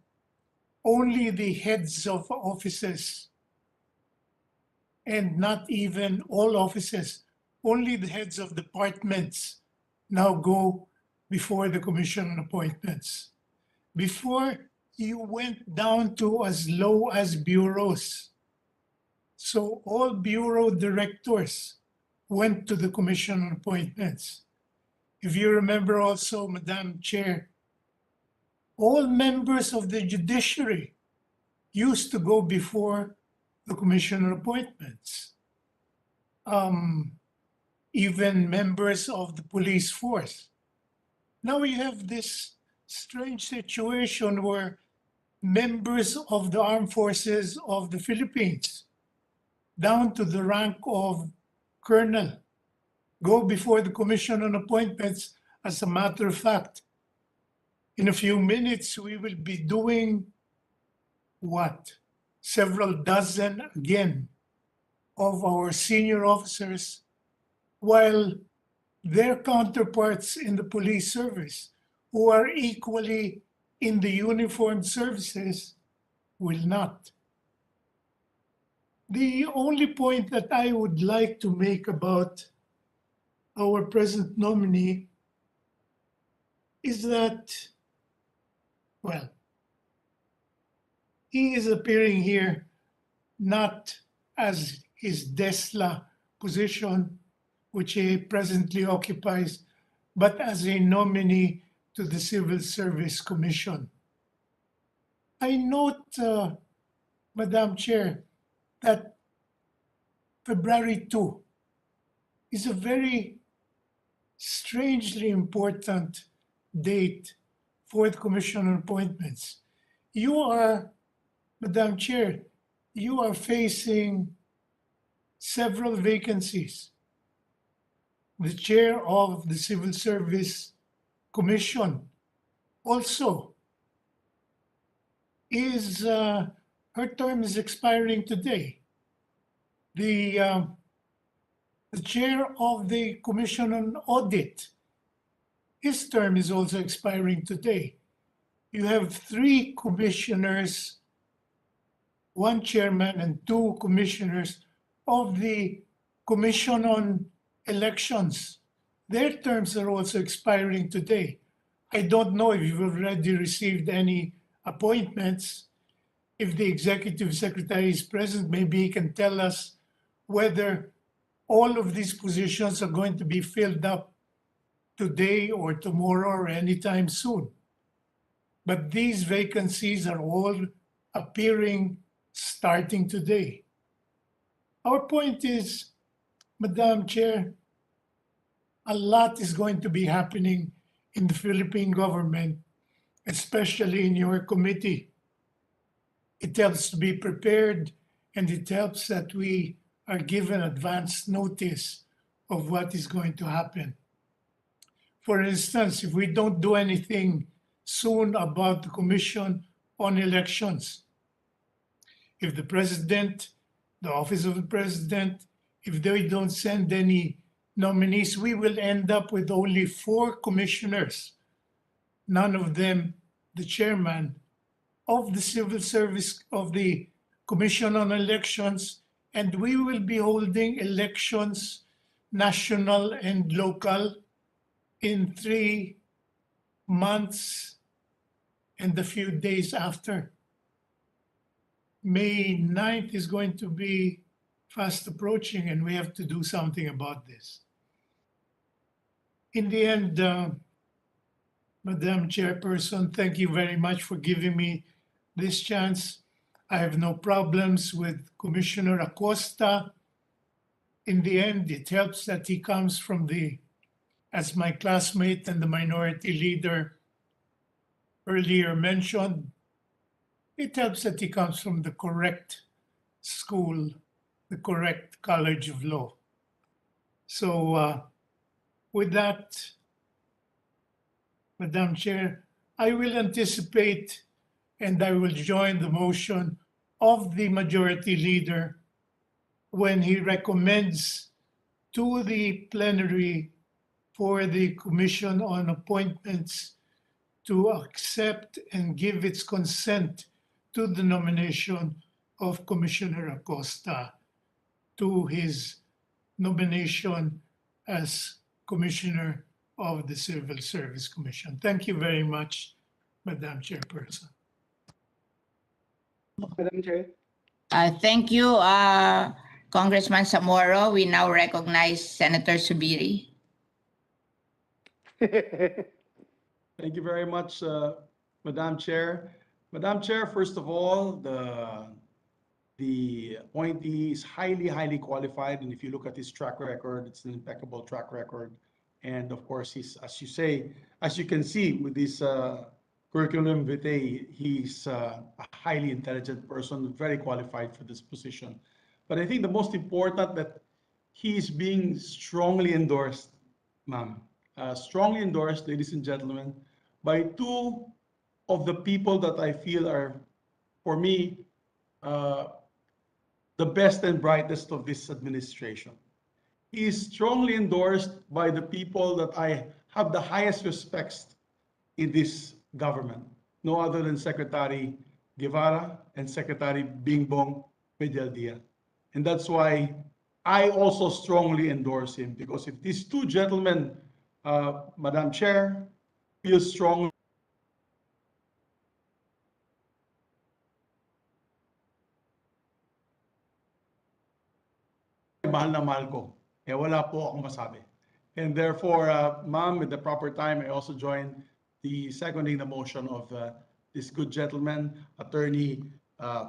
only the heads of offices, and not even all offices, only the heads of departments now go before the Commission on Appointments. Before, you went down to as low as bureaus. So all bureau directors went to the Commission on Appointments. If you remember also, Madam Chair, all members of the judiciary used to go before the Commission on Appointments. Even members of the police force. Now we have this strange situation where members of the armed forces of the Philippines, down to the rank of colonel, go before the Commission on Appointments. As a matter of fact, in a few minutes, we will be doing what? Several dozen again of our senior officers, while their counterparts in the police service, who are equally in the uniformed services, will not. The only point that I would like to make about our present nominee is that, well, he is appearing here not as his DESLA position, which he presently occupies, but as a nominee to the Civil Service Commission. I note, Madam Chair, that February 2 is a very strangely important date for the Commission on Appointments. You are, Madam Chair, you are facing several vacancies. The chair of the Civil Service Commission also is, her term is expiring today. The chair of the Commission on Audit, his term is also expiring today. You have 3 commissioners, 1 chairman and 2 commissioners of the Commission on Elections. Their terms are also expiring today. I don't know if you've already received any appointments. If the executive secretary is present, maybe he can tell us whether all of these positions are going to be filled up today or tomorrow or anytime soon. But these vacancies are all appearing starting today. Our point is, Madam Chair, a lot is going to be happening in the Philippine government, especially in your committee. It helps to be prepared, and it helps that we are given advance notice of what is going to happen. For instance, if we don't do anything soon about the Commission on Elections, if the President, the Office of the President, if they don't send any nominees, we will end up with only 4 commissioners, none of them the chairman of the civil service of the Commission on Elections, and we will be holding elections, national and local, in 3 months and a few days after. May 9th is going to be fast approaching, and we have to do something about this. In the end, Madam Chairperson, thank you very much for giving me this chance. I have no problems with Commissioner Acosta. In the end, it helps that he comes from as my classmate and the minority leader earlier mentioned, it helps that he comes from the correct school, the correct College of Law. So with that, Madam Chair, I will anticipate and I will join the motion of the majority leader when he recommends to the plenary for the Commission on Appointments to accept and give its consent to the nomination of Commissioner Acosta to his nomination as Commissioner of the Civil Service Commission. Thank you very much, Madam Chairperson. Madam Chair. Thank you, Congressman Zamora. We now recognize Senator Subiri. Thank you very much, Madam Chair. Madam Chair, first of all, the appointee is highly qualified, and if you look at his track record, it's an impeccable track record. And of course, he's, as you can see with this curriculum vitae, he's a highly intelligent person, very qualified for this position. But I think the most important that he is being strongly endorsed, ma'am, strongly endorsed, ladies and gentlemen, by 2 of the people that I feel are, for me, the best and brightest of this administration. He is strongly endorsed by the people that I have the highest respects in this government, no other than Secretary Guevara and Secretary Bingbong Medialdia. And that's why I also strongly endorse him, because if these 2 gentlemen, Madam Chair, feel strongly mahal na mahal ko, wala po akong masabi. And therefore, ma'am, with the proper time, I also join the seconding the motion of this good gentleman, Attorney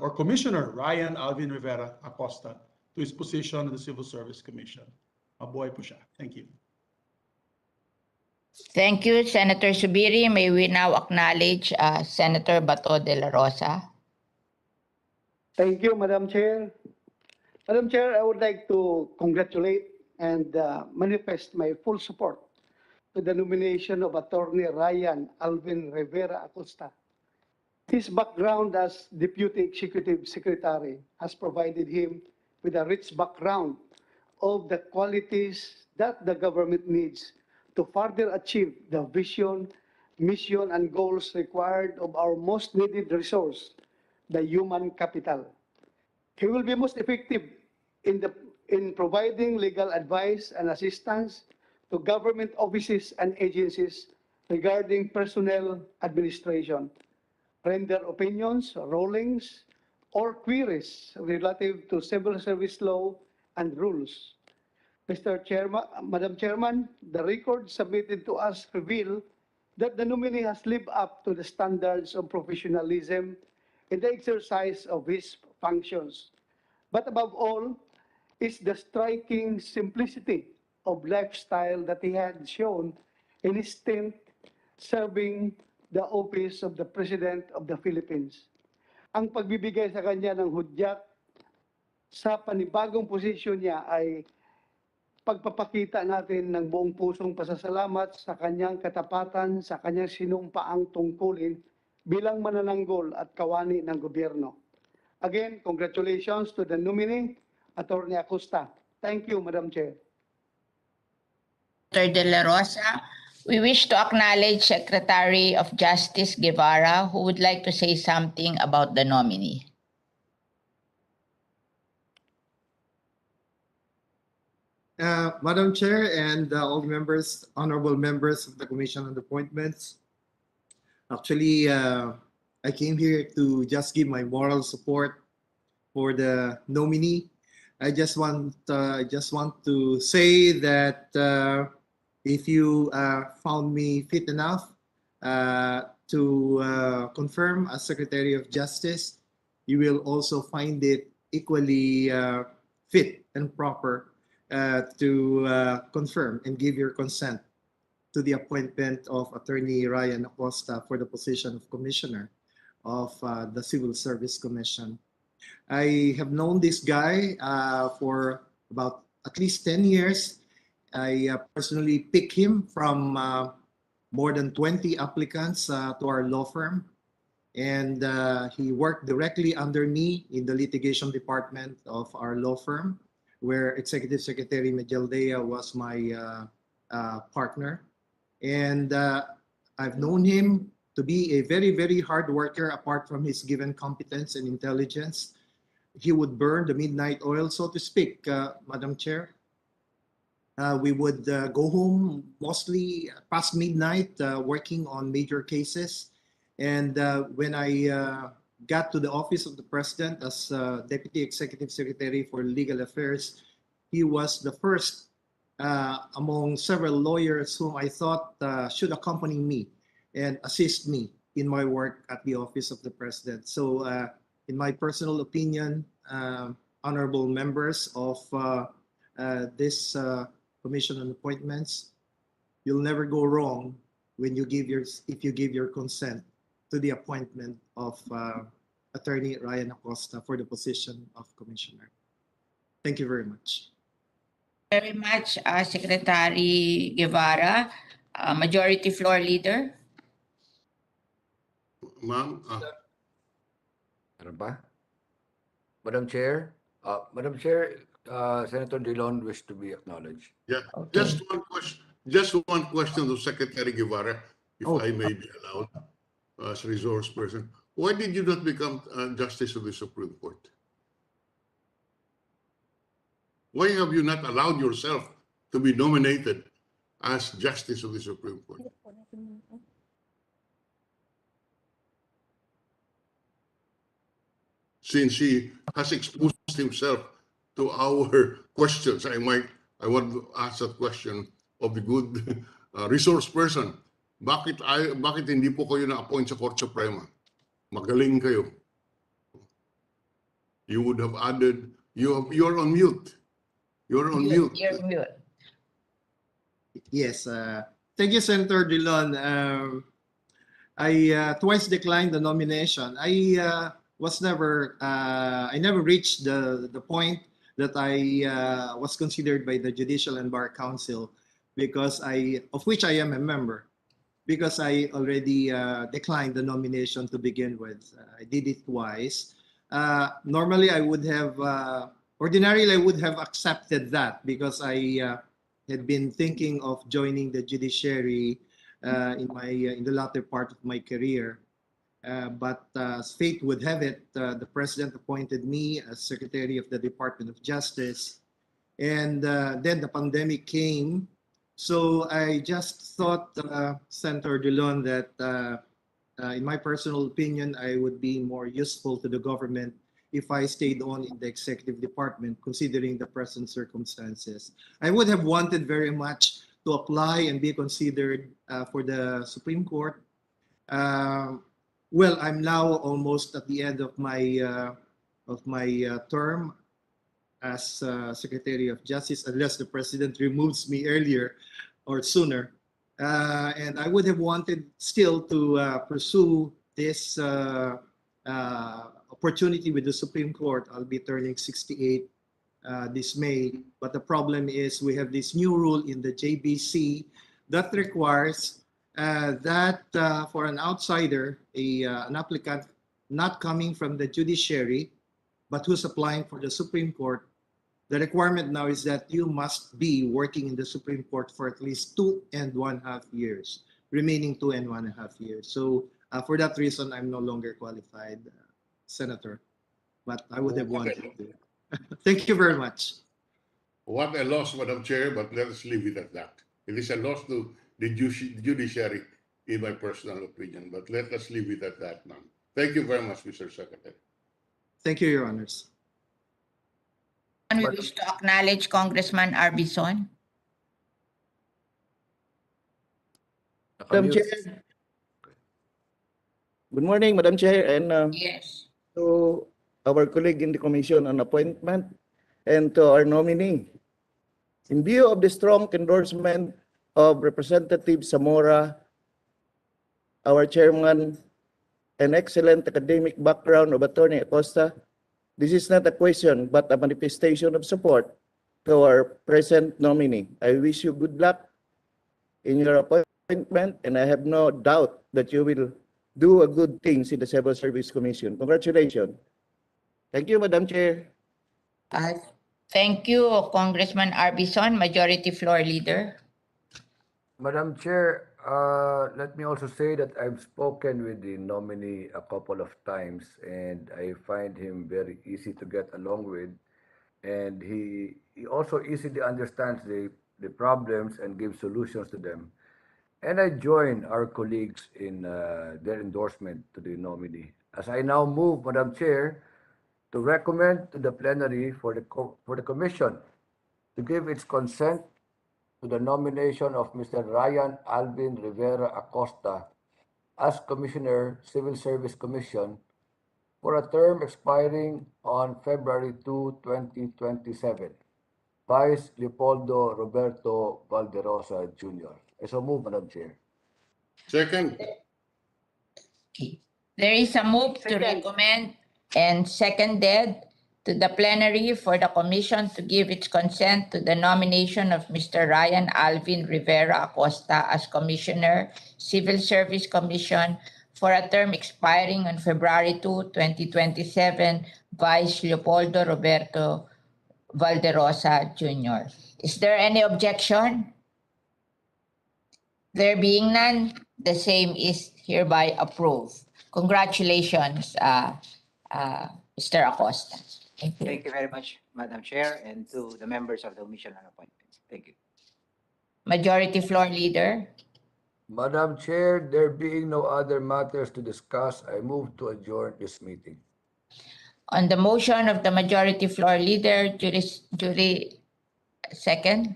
or Commissioner Ryan Alvin Rivera Acosta, to his position in the Civil Service Commission. Mabuhay po siya. Thank you. Thank you, Senator Subiri. May we now acknowledge Senator Bato de la Rosa. Thank you, Madam Chair. Madam Chair, I would like to congratulate and manifest my full support to the nomination of Attorney Ryan Alvin Rivera Acosta. His background as Deputy Executive Secretary has provided him with a rich background of the qualities that the government needs to further achieve the vision, mission, and goals required of our most needed resource, the human capital. He will be most effective in providing legal advice and assistance to government offices and agencies regarding personnel administration, render opinions, rulings, or queries relative to civil service law and rules. Mr. Chairman, Madam Chairman, the records submitted to us reveal that the nominee has lived up to the standards of professionalism in the exercise of his functions. But above all is the striking simplicity of lifestyle that he had shown in his stint serving the office of the President of the Philippines. Ang pagbibigay sa kanya ng hudyat sa panibagong posisyon niya ay pagpapakita natin ng buong pusong pasasalamat sa kanyang katapatan, sa kanyang sinumpaang tungkulin bilang manananggol at kawani ng gobyerno. Again, congratulations to the nominee, Attorney Acosta. Thank you, Madam Chair. Dr. De La Rosa, we wish to acknowledge Secretary of Justice Guevara, who would like to say something about the nominee. Madam Chair and all members, honorable members of the Commission on Appointments. Actually, I came here to just give my moral support for the nominee. I just want to say that if you found me fit enough to confirm as Secretary of Justice, you will also find it equally fit and proper to confirm and give your consent to the appointment of Attorney Ryan Acosta for the position of Commissioner of the Civil Service Commission. I have known this guy for about at least 10 years. I personally picked him from more than 20 applicants to our law firm. And he worked directly under me in the litigation department of our law firm, where Executive Secretary Medjaldea was my partner. And I've known him to be a very, very hard worker. Apart from his given competence and intelligence, he would burn the midnight oil, so to speak, Madam Chair. We would go home mostly past midnight working on major cases. And when I got to the office of the President as Deputy Executive Secretary for Legal Affairs, he was the first among several lawyers whom I thought should accompany me and assist me in my work at the office of the President. So in my personal opinion, honorable members of this Commission on Appointments, you'll never go wrong when you give if you give your consent to the appointment of Attorney Ryan Acosta for the position of Commissioner. Thank you very much. Very much, Secretary Guevara. Majority Floor Leader. Ma'am, Ano ba? Madam Chair, Senator Dillon wished to be acknowledged. yeah, Okay. just one question to Secretary Guevara, if I may be allowed, as resource person. Why did you not become Justice of the Supreme Court? Why have you not allowed yourself to be nominated as Justice of the Supreme Court? Since he has exposed himself to our questions, I want to ask a question of the good resource person. Bakit hindi po kayo na-appoint sa Korte Suprema? Magaling kayo. You would have added, you're on mute. You're on mute. You're mute. Yes, thank you, Senator Dillon. I twice declined the nomination. I never reached the point that I was considered by the Judicial and Bar Council, because of which I am a member, because I already declined the nomination to begin with. I did it twice. Normally, ordinarily I would have accepted that, because I had been thinking of joining the judiciary in the latter part of my career. But as fate would have it, the President appointed me as Secretary of the Department of Justice. And then the pandemic came. So I just thought, Senator Dillon, that in my personal opinion, I would be more useful to the government if I stayed on in the executive department, considering the present circumstances. I would have wanted very much to apply and be considered for the Supreme Court. Well, I'm now almost at the end of my term. as Secretary of Justice unless the President removes me earlier or sooner. And I would have wanted still to pursue this opportunity with the Supreme Court. I'll be turning 68 this May. But the problem is we have this new rule in the JBC that requires that for an outsider, an applicant not coming from the judiciary, but who's applying for the Supreme Court, the requirement now is that you must be working in the Supreme Court for at least 2.5 years, remaining 2.5 years. So for that reason, I'm no longer qualified, Senator, but I would have wanted to. Thank you very much. What a loss, Madam Chair, but let us leave it at that. It is a loss to the judiciary, in my personal opinion, but let us leave it at that now. Thank you very much, Mr. Secretary. Thank you, Your Honors. We wish to acknowledge Congressman Arbison. Madam Chair. Good morning, Madam Chair, and Yes. to our colleague in the Commission on Appointment and to our nominee. In view of the strong endorsement of Representative Zamora, our chairman, and excellent academic background of Attorney Acosta, this is not a question but a manifestation of support to our present nominee. I wish you good luck in your appointment, and I have no doubt that you will do a good things in the Civil Service Commission. Congratulations. Thank you, Madam Chair. Thank you, Congressman Arbison, Majority Floor Leader. Madam Chair, let me also say that I've spoken with the nominee a couple of times, and I find him very easy to get along with, and he also easily understands the problems and gives solutions to them. And I join our colleagues in their endorsement to the nominee. As I now move, Madam Chair, to recommend to the plenary for the commission to give its consent to the nomination of Mr. Ryan Alvin Rivera Acosta as Commissioner, Civil Service Commission for a term expiring on February 2, 2027. Vice Leopoldo Roberto Valderosa Jr. I so move, Madam Chair. Second. Okay. There is a move to recommend and seconded to the plenary for the commission to give its consent to the nomination of Mr. Ryan Alvin Rivera Acosta as Commissioner, Civil Service Commission for a term expiring on February 2, 2027, Vice Leopoldo Roberto Valderosa Jr. Is there any objection? There being none, the same is hereby approved. Congratulations, Mr. Acosta. Thank you. Thank you very much, Madam Chair, and to the members of the Commission on Appointments. Thank you. Majority Floor Leader. Madam Chair, there being no other matters to discuss, I move to adjourn this meeting. On the motion of the Majority Floor Leader, duly second.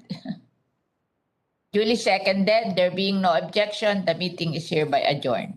Duly seconded, there being no objection, the meeting is hereby adjourned.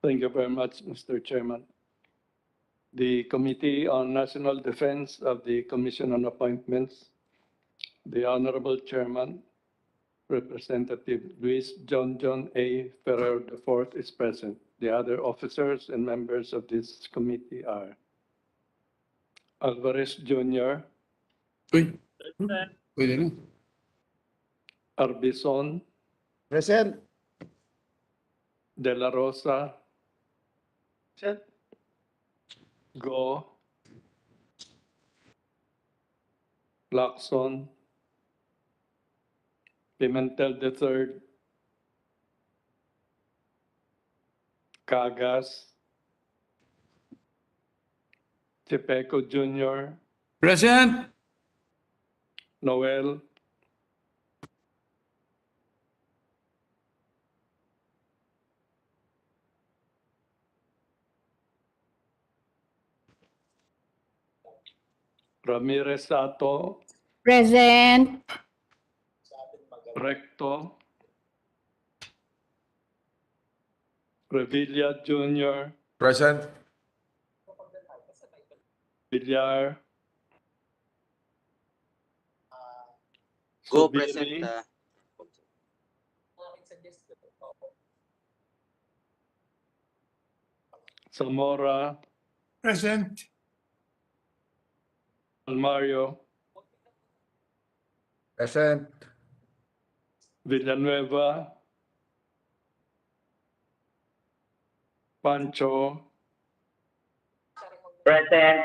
Thank you very much, Mr. Chairman. The Committee on National Defense of the Commission on Appointments, the Honorable Chairman, Representative Luis John A. Ferrer IV is present. The other officers and members of this committee are Alvarez Jr., Uy, pwede na. Arbison, Present. De La Rosa, Present. Go, Lacson, Pimentel III, Cagas, Chepeco Jr., Present. Noel, Ramirez Sato, Present. Recto, Revilla Jr., Present. Villar, Go Subiri, present. Zamora, Present. Almario, Present. Villanueva, Pancho, Present.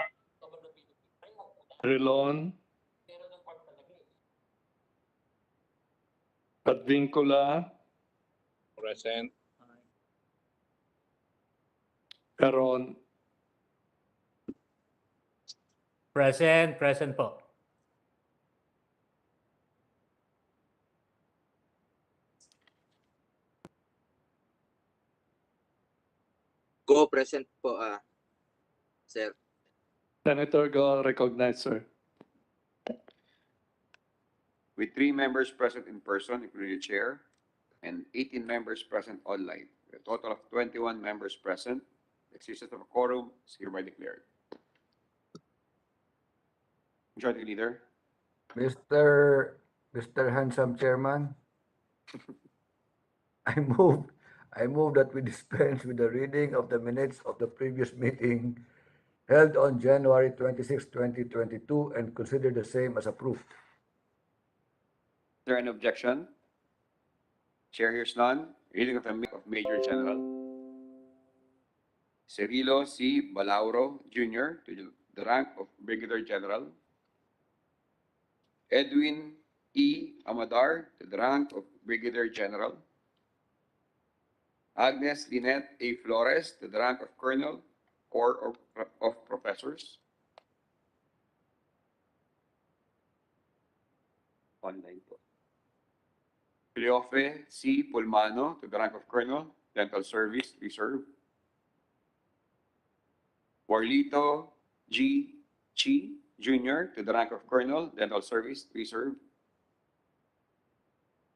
Rilon, Advincula, Present. Peron. Present po. Go present po, sir. Senator Go, recognized, sir. With 3 members present in person, including the chair, and 18 members present online. A total of 21 members present. The existence of a quorum is hereby declared. Majority Leader, Mr. Handsome Chairman, I move that we dispense with the reading of the minutes of the previous meeting held on January 26, 2022, and consider the same as approved. is there any objection? Chair hears none. Reading of the minutes of Major General Cirilo C. Balauro Jr. to the rank of Brigadier General. Edwin E. Amadar to the rank of Brigadier General. Agnes Lynette A. Flores to the rank of Colonel, Corps of Professors. Online po. Cleofe C. Pulmano to the rank of Colonel, Dental Service Reserve. Warlito G. Chi Jr. to the rank of Colonel, Dental Service Reserve.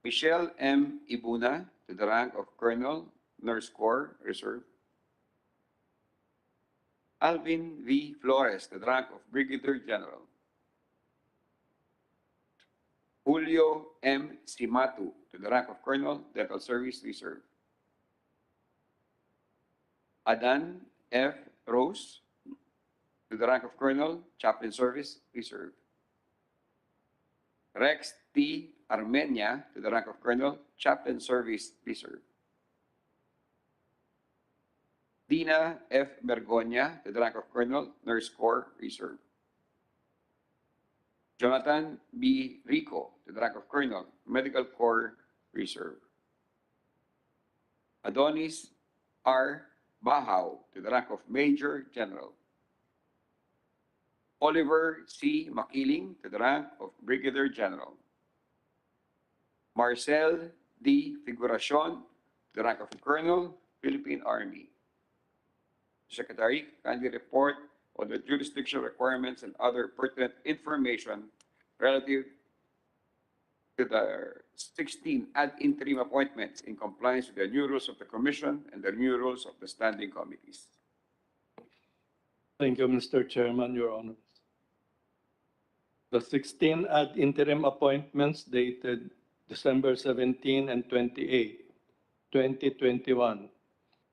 Michelle M. Ibuna to the rank of Colonel, Nurse Corps Reserve. Alvin V. Flores to the rank of Brigadier General. Julio M. Simatu to the rank of Colonel, Dental Service Reserve. Adan F. Rose to the rank of Colonel, Chaplain Service Reserve. Rex T. Armenia to the rank of Colonel, Chaplain Service Reserve. Dina F. Bergonia to the rank of Colonel, Nurse Corps Reserve. Jonathan B. Rico to the rank of Colonel, Medical Corps Reserve. Adonis R. Bahaw to the rank of Major General. Oliver C. Makiling to the rank of Brigadier General. Marcel D. Figuracion to the rank of Colonel, Philippine Army. Secretary, kindly report on the jurisdiction requirements and other pertinent information relative the 16 ad interim appointments in compliance with the new rules of the Commission and the new rules of the standing committees. Thank you, Mr. Chairman, Your Honors. The 16 ad interim appointments dated December 17 and 28, 2021,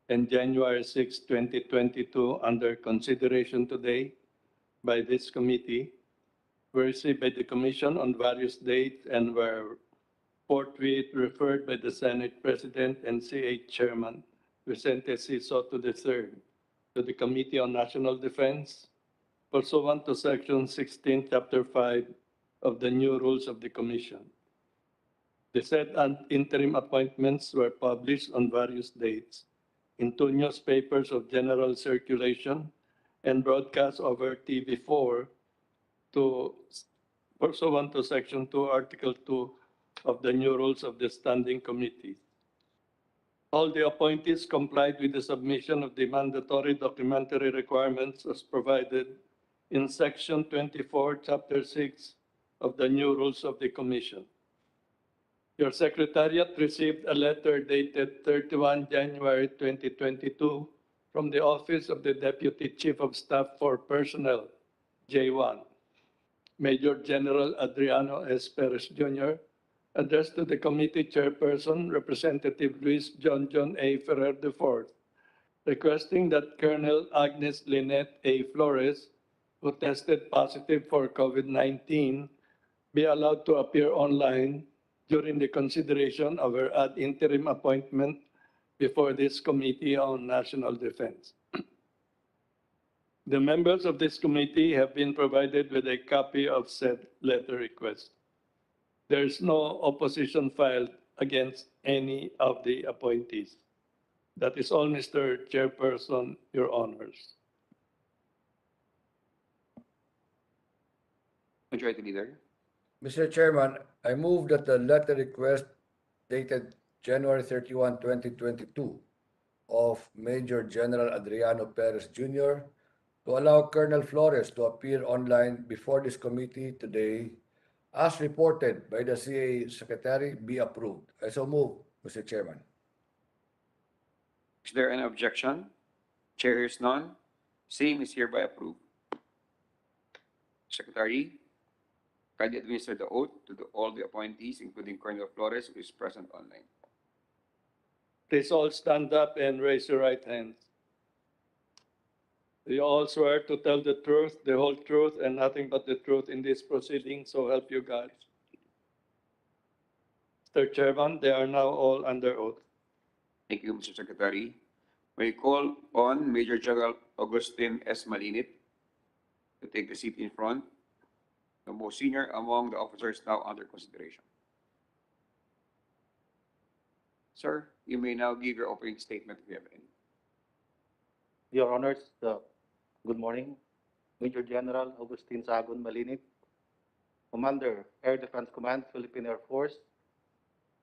and January 6, 2022, under consideration today by this committee, were received by the Commission on various dates and were forthwith referred by the Senate President and CA Chairman Vicente C. Soto III to the Committee on National Defense pursuant to Section 16, Chapter 5 of the new rules of the Commission. The said interim appointments were published on various dates in 2 newspapers of general circulation and broadcast over TV4 pursuant to Section 2, Article 2 of the new rules of the standing committee. All the appointees complied with the submission of the mandatory documentary requirements as provided in Section 24, Chapter 6 of the new rules of the Commission. Your Secretariat received a letter dated 31 January 2022 from the Office of the Deputy Chief of Staff for Personnel, J1, Major General Adriano S. Perez Jr., addressed to the committee chairperson, Representative Luis John A. Ferrer IV, requesting that Colonel Agnes Lynette A. Flores, who tested positive for COVID-19, be allowed to appear online during the consideration of her ad interim appointment before this Committee on National Defense. The members of this committee have been provided with a copy of said letter request. There is no opposition filed against any of the appointees. That is all, Mr. Chairperson, Your Honors. Majority Leader. Mr. Chairman, I move that the letter request dated January 31, 2022 of Major General Adriano Perez Jr. to allow Colonel Flores to appear online before this committee today, as reported by the CA Secretary, be approved. I so move, Mr. Chairman. Is there any objection? Chair hears none. Same is hereby approved. Secretary, kindly administer the oath to all the appointees, including Colonel Flores, who is present online. Please all stand up and raise your right hands. Do you all swear to tell the truth, the whole truth, and nothing but the truth in this proceeding, so help you God? Mr. Chairman, they are now all under oath. Thank you, Mr. Secretary. We call on Major General Agustin S. Malinit to take the seat in front, the most senior among the officers now under consideration. Sir, you may now give your opening statement if you have any. Your Honors, good morning. Major General Agustin Sagon Malinit, Commander, Air Defense Command, Philippine Air Force,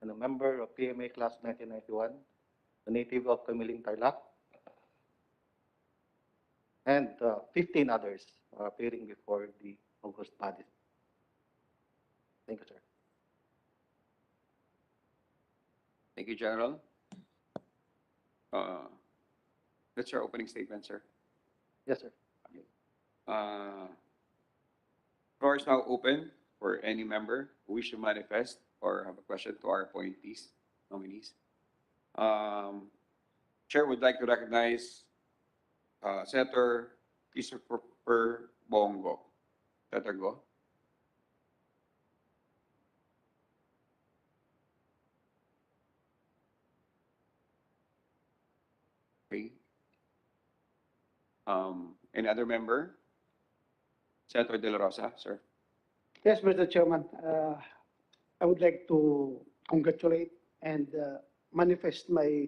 and a member of PMA Class 1991, a native of Camiling, Tarlac, and 15 others are appearing before the August body. Thank you, sir. Thank you, General. That's your opening statement, sir. Yes, sir. Floor is now open for any member who wish to manifest or have a question to our appointees, nominees. Chair would like to recognize Senator Christopher Bongo. Senator, go. Okay. Any other member? Senator De La Rosa, sir. Yes, Mr. Chairman. I would like to congratulate and manifest my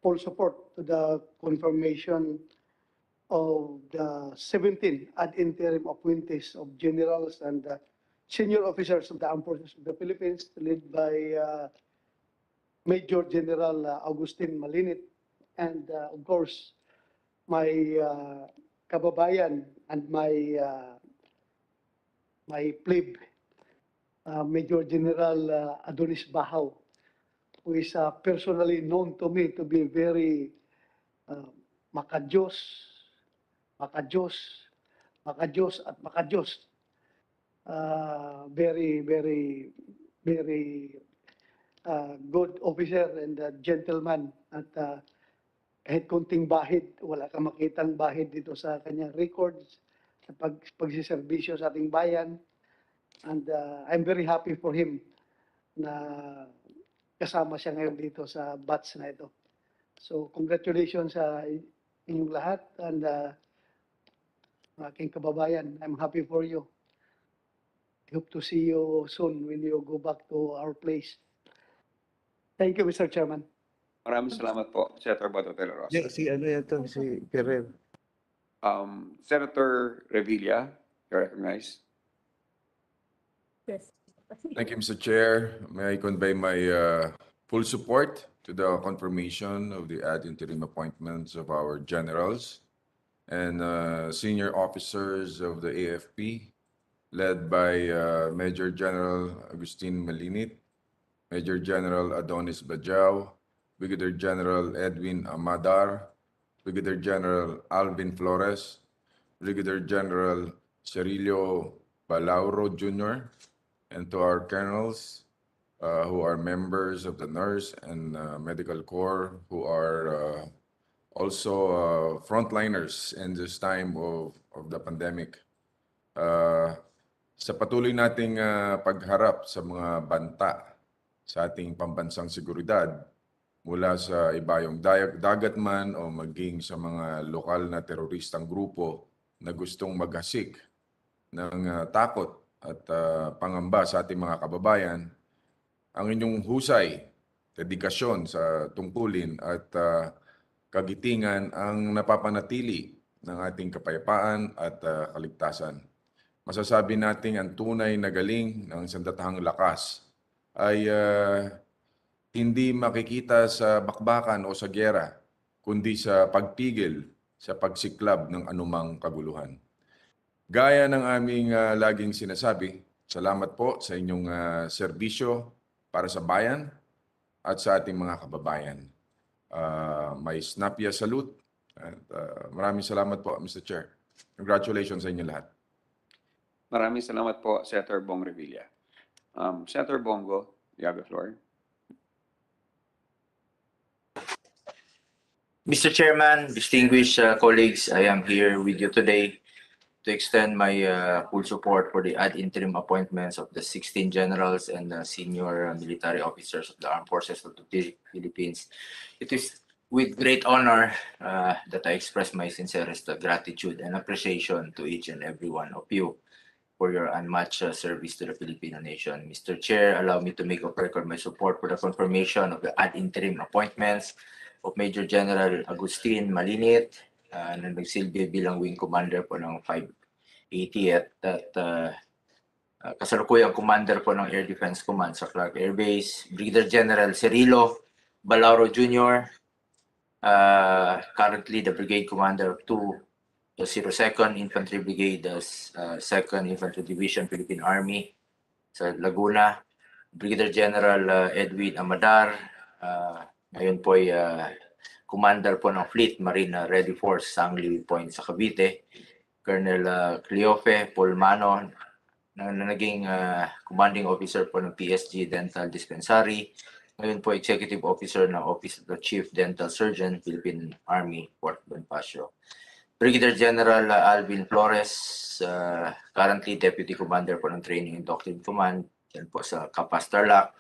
full support to the confirmation of the 17 ad interim appointees of generals and senior officers of the Armed Forces of the Philippines, led by Major General Agustin Malinit, and of course, my kababayan and my plebe, Major General Adonis Bahaw, who is personally known to me to be very makajos, makajos, makajos at makajos. Very, very, very good officer and gentleman at kahit kunting bahid, wala kang makitang bahid dito sa kanyang records, sa pagsiservisyo sa ating bayan. And I'm very happy for him na kasama siya ngayon dito sa batch na ito. So congratulations sa inyong lahat and aking kababayan, I'm happy for you. I hope to see you soon when you go back to our place. Thank you, Mr. Chairman. Maraming salamat po, Senator Bato de la Rosa. Si ano yan to, si Ferrer. Senator Revilla, you're recognized. Thank you, Mr. Chair. May I convey my full support to the confirmation of the ad interim appointments of our generals and senior officers of the AFP, led by Major General Agustin Malinit, Major General Adonis Bajau, Brigadier General Edwin Amadar, Brigadier General Alvin Flores, Brigadier General Cirilio Balauro Jr., and to our colonels who are members of the nurse and medical corps who are also frontliners in this time of the pandemic. Sa patuloy nating pagharap sa mga banta sa ating pambansang seguridad, mula sa ibayong dagat man o maging sa mga lokal na teroristang grupo na gustong maghasik ng takot at pangamba sa ating mga kababayan, ang inyong husay, dedikasyon sa tungkulin at kagitingan ang napapanatili ng ating kapayapaan at kaligtasan. Masasabi nating ang tunay na galing ng sandatahang lakas ay hindi makikita sa bakbakan o sa giyera, kundi sa pagpigil sa pagsiklab ng anumang kaguluhan. Gaya ng aming laging sinasabi, salamat po sa inyong serbisyo para sa bayan at sa ating mga kababayan. May snapya salute. At, maraming salamat po, Mr. Chair. Congratulations sa inyo lahat. Maraming salamat po, Senator Bong Revilla. Senator Bongo, you have the floor. Mr. Chairman, distinguished colleagues, I am here with you today to extend my full support for the ad interim appointments of the 16 generals and senior military officers of the Armed Forces of the Philippines. It is with great honor that I express my sincerest gratitude and appreciation to each and every one of you for your unmatched service to the Filipino nation. Mr. Chair, allow me to make a record my support for the confirmation of the ad interim appointments of Major General Agustin Malinit, na nagsilbi bilang Wing Commander po ng 580th at kasalukuyang Commander po ng Air Defense Command sa Clark Air Base, Brigadier General Cirilio Balauro Jr., currently the Brigade Commander of 202nd Infantry Brigade, 2nd Infantry Division, Philippine Army sa Laguna, Brigadier General Edwin Amadar, ngayon po ay Commander po ng Fleet Marine Ready Force Sangli Point sa Cavite, Colonel Cleofe Polmano, na naging Commanding Officer po ng PSG Dental Dispensary, ngayon po Executive Officer ng Office of the Chief Dental Surgeon, Philippine Army, Fort Bonifacio. Brigadier General Alvin Flores, currently Deputy Commander po ng Training and Doctrine Command, yan po sa Capas Tarlac.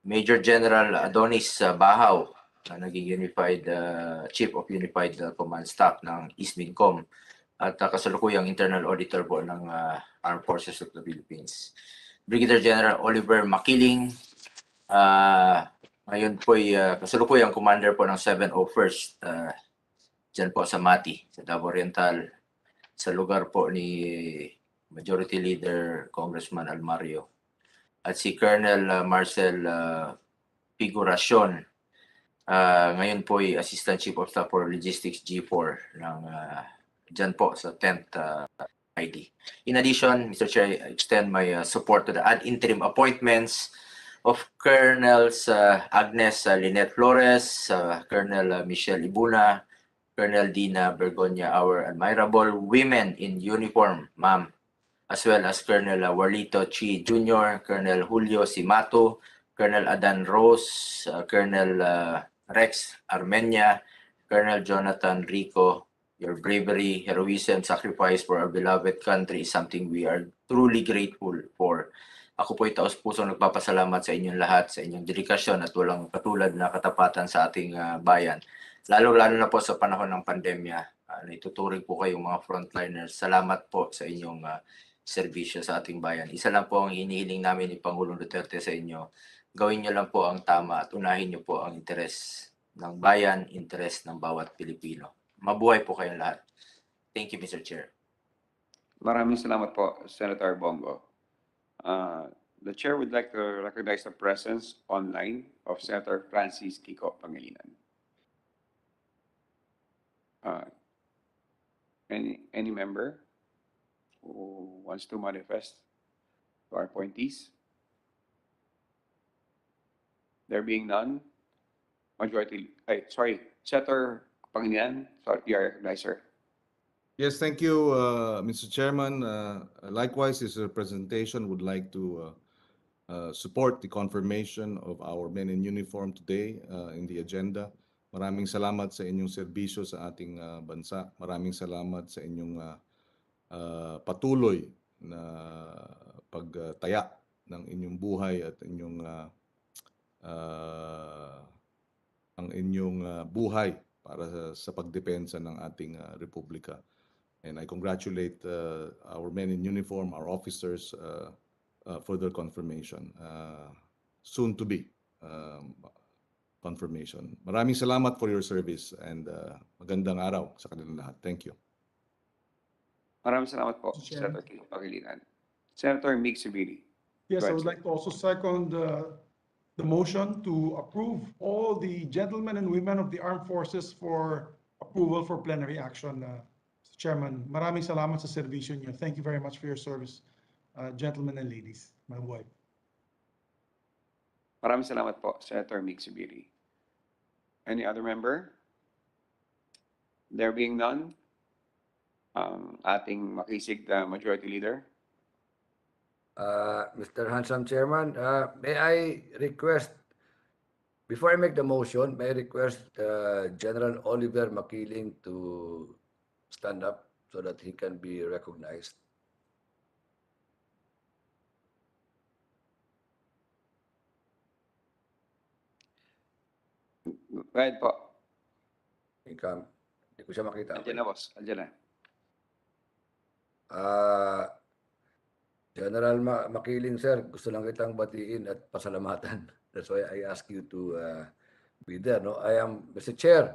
Major General Adonis Bahaw, naging Chief of Unified Command Staff ng ISMINCOM at kasalukuyang Internal Auditor po ng Armed Forces of the Philippines. Brigadier General Oliver Makiling, ngayon po ay kasalukuyang Commander po ng 701st, dyan po sa Mati, sa Davao Oriental, sa lugar po ni Majority Leader Congressman Almario. At si Colonel Marcel Figuracion, ngayon po ay Assistant Chief of Staff for Logistics G4 ng dyan po sa 10th ID. In addition, Mr. Chair, I extend my support to the ad interim appointments of Colonels Agnes Lynette Flores, Colonel Michelle Ibuna, Colonel Dina Bergonia, our admirable women in uniform, ma'am, as well as Colonel Warlito Chi Jr., Colonel Julio Simato, Colonel Adan Rose, Colonel Rex Armenia, Colonel Jonathan Rico. Your bravery, heroism, sacrifice for our beloved country is something we are truly grateful for. Ako po ay taos-pusong nagpapasalamat sa inyong lahat, sa inyong dedikasyon at walang katulad na katapatan sa ating bayan. Lalo-lalo na po sa panahon ng pandemya, na ituturing po kayong mga frontliners. Salamat po sa inyong serbisyo sa ating bayan. Isa lang po ang hinihiling namin ni Pangulong Duterte sa inyo. Gawin niyo lang po ang tama at unahin niyo po ang interes ng bayan, interes ng bawat Pilipino. Mabuhay po kayong lahat. Thank you, Mr. Chair. Maraming salamat po, Senator Bongo. The Chair would like to recognize the presence online of Senator Francis Kiko Pangilinan. Any member who wants to manifest to our appointees? There being none, Senator Pangilinan, sorry, you are recognized, sir. Yes, thank you, Mr. Chairman. Likewise, this representation would like to support the confirmation of our men in uniform today in the agenda. Maraming salamat sa inyong serbisyo sa ating bansa. Maraming salamat sa inyong patuloy na pagtaya ng inyong buhay at inyong ang inyong buhay para sa pagdepensa ng ating republika. And I congratulate our men in uniform, our officers, for their confirmation. Soon to be confirmation. Maraming salamat for your service and magandang araw sa kanilang lahat. Thank you. Maraming salamat po, Senator Kiko Pangilinan. Senator Mig Subiri. Yes, Go I ahead, would like to also second the motion to approve all the gentlemen and women of the armed forces for approval for plenary action. Mr. Chairman, maraming salamat sa serbisyo niyo. Thank you very much for your service, gentlemen and ladies. My wife. Maraming salamat po, Senator Mig Subiri. Any other member? There being none, ating makisig na Majority Leader. Mr. Handsome Chairman, may I request, before I make the motion, may I request General Oliver Makiling to stand up so that he can be recognized. Go ahead po. Hindi ko siya makita. Andiyan na, boss. Andiyan na. General Makiling, sir, gusto lang kitang batiin at pasalamatan. That's why I ask you to be there. No, Mr. Chair,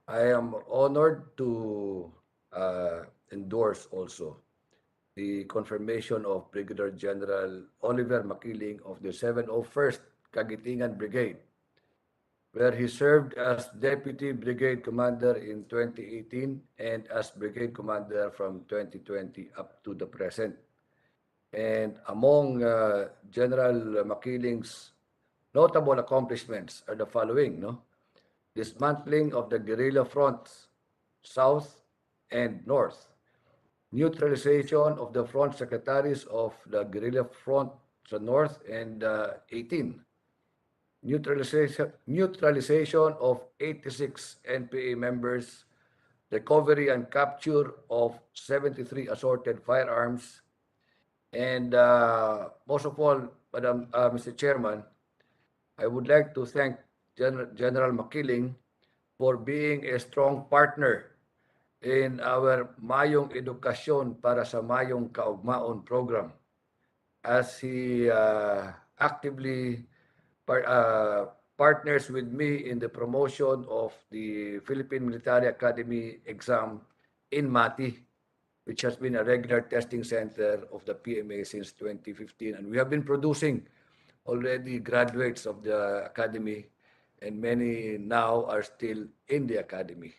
I am honored to endorse also the confirmation of Brigadier General Oliver Makiling of the 701st Kagitingan Brigade, where he served as Deputy Brigade Commander in 2018 and as Brigade Commander from 2020 up to the present. And among General Makiling's notable accomplishments are the following, no? Dismantling of the guerrilla fronts, south and north. Neutralization of the front secretaries of the guerrilla front sa north and 18. Neutralization of 86 NPA members. Recovery and capture of 73 assorted firearms. And most of all, Mr. Chairman, I would like to thank General Makiling for being a strong partner in our Mayong Edukasyon para sa Mayong Kaugmaon program, as he actively partners with me in the promotion of the Philippine Military Academy exam in Mati, which has been a regular testing center of the PMA since 2015. And we have been producing already graduates of the academy, and many now are still in the academy.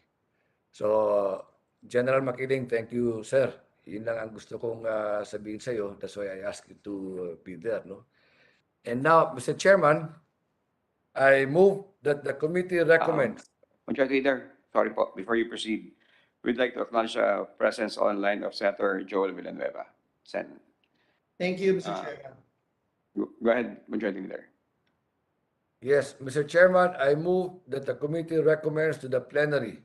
So, General Makiling, thank you, sir, Yun lang ang gusto kong sabihin sa iyo. That's why I asked you to be there, no? And now, Mr. Chairman, I move that the committee recommends. Majority Leader, sorry po, before you proceed, we'd like to acknowledge the presence online of Senator Joel Villanueva. Sen. Thank you, Mr. Uh, Chairman. Go ahead, Majority Leader. Yes, Mr. Chairman, I move that the committee recommends to the plenary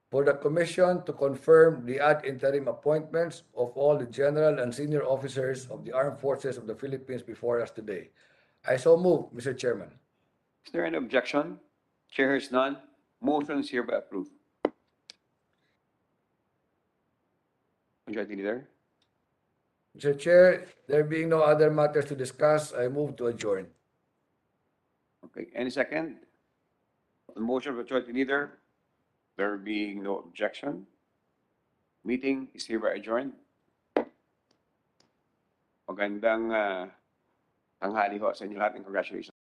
for the commission to confirm the ad interim appointments of all the general and senior officers of the armed forces of the Philippines before us today. I so move, Mr. Chairman. Is there an objection? Chair hears none. Motion is hereby approved. Majority Leader. Mr. Chair, there being no other matters to discuss, I move to adjourn. Okay, any second? On motion of Majority Leader, there being no objection, meeting is hereby adjourned. Magandang tanghali ho sa inyo lahat and congratulations.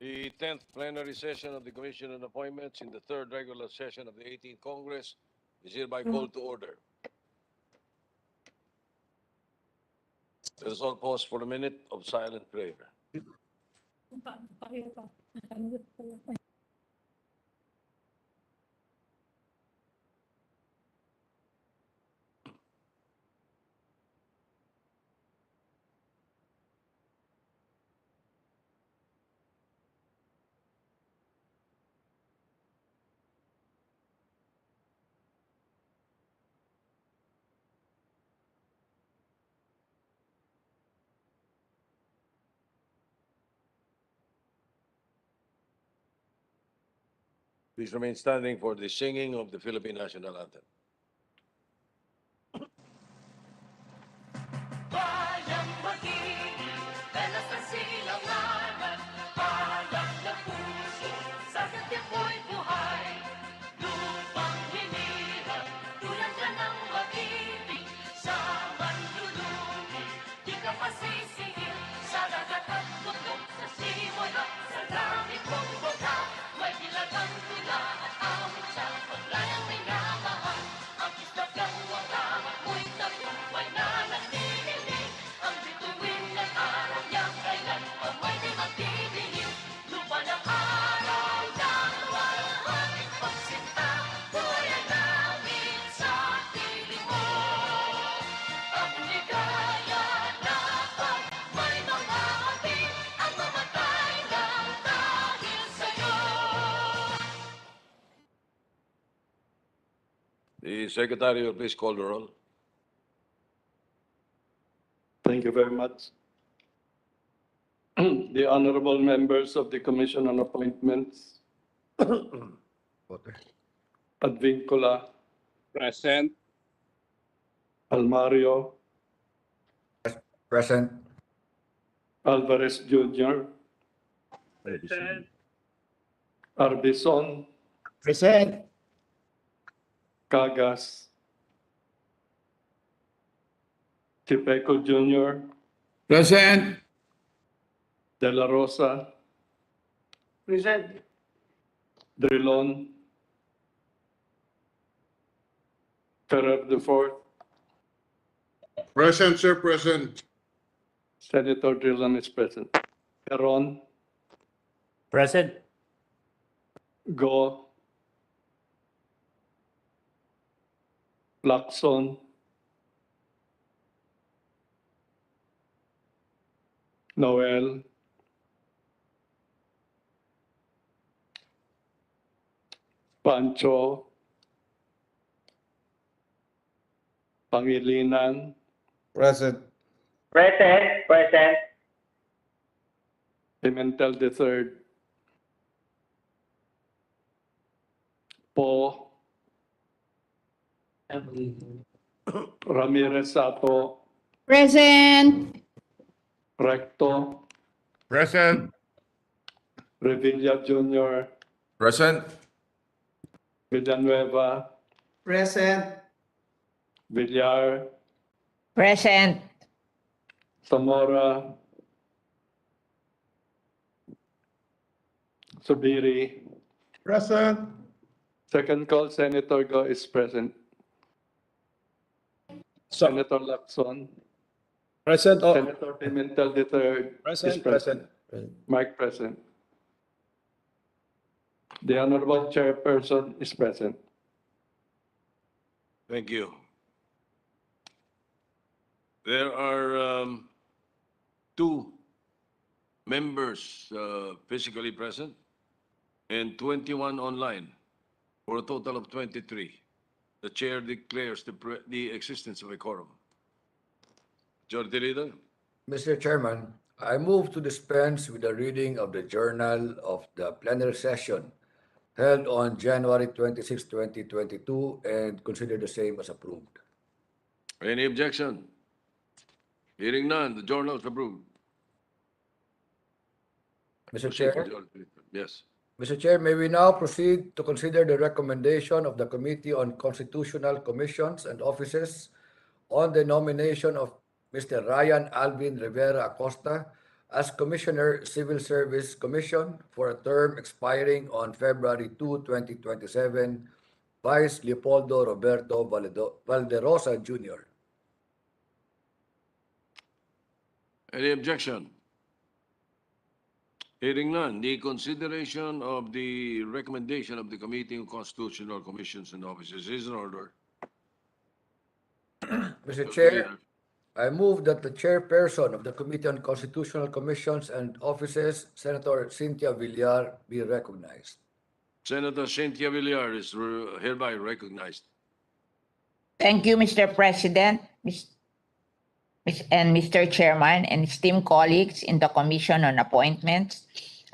The 10th plenary session of the Commission on Appointments in the 3rd regular session of the 18th Congress is hereby called to order. Let us all pause for a minute of silent prayer. Please remain standing for the singing of the Philippine National Anthem. Bayang mag-ibig, dalas ng silanganan, palak na puso, sa katipoy buhay. Lupang hinirang, tulad ka ng mag-ibig, sa manlulubi, di ka pasisingil, sa dagat at bundok, sa simoy at sa langit mong buka, may bilagang tula at awit sa paglayang minamahal, ang isla kang walang ako'y tagumpay na nagdidinig, ang bituin ng araw niyang kailan pamay di magdidinig, lupa ng araw ng walang pagsinta, buhay namin sa piling mo, ang ligaya na pag may mga api, ang mamatay ng dahil sa'yo. The Secretary will please call the roll. Thank you very much. The honorable members of the Commission on Appointments, Advincula, Present. Almario, Present. Alvarez Jr., Present. Arbison, Present. Cagas, Chipeco Jr., Present. De La Rosa, Present. Drilon, Ferrer the Fourth, Present, sir, present. Senator Drilon is present. Peron, Present. Go, Lacson, Noel, Pancho, Pangilinan, Present. Present. Present. Pimentel III, Po, Ramirez Sato, Present. Recto, Present. Revilla Jr., Present. Villanueva, Present. Villar, Present. Zamora, Subiri. Present. Second call, Senator Go is present. Senator Lacson, Present. Senator Pimentel III is present. Mike present. The Honorable Chairperson is present. Thank you. There are 2 members physically present and 21 online, for a total of 23. The chair declares the existence of a quorum. Majority Leader, Mr. Chairman, I move to dispense with the reading of the journal of the plenary session held on January 26, 2022, and consider the same as approved. any objection? Hearing none, the journal is approved. Mr. Proceed, Chair, Majority Leader. Yes. Mr. Chair, may we now proceed to consider the recommendation of the Committee on Constitutional Commissions and Offices on the nomination of Mr. Ryan Alvin Rivera Acosta as Commissioner, Civil Service Commission for a term expiring on February 2, 2027, Vice Leopoldo Roberto Valderosa Jr. Any objection? Hearing none, the consideration of the recommendation of the Committee on Constitutional Commissions and Offices is in order. Mr. Chair, I move that the chairperson of the Committee on Constitutional Commissions and Offices, Senator Cynthia Villar, be recognized. Senator Cynthia Villar is hereby recognized. Thank you, Mr. President, and Mr. Chairman, and esteemed colleagues in the Commission on Appointments.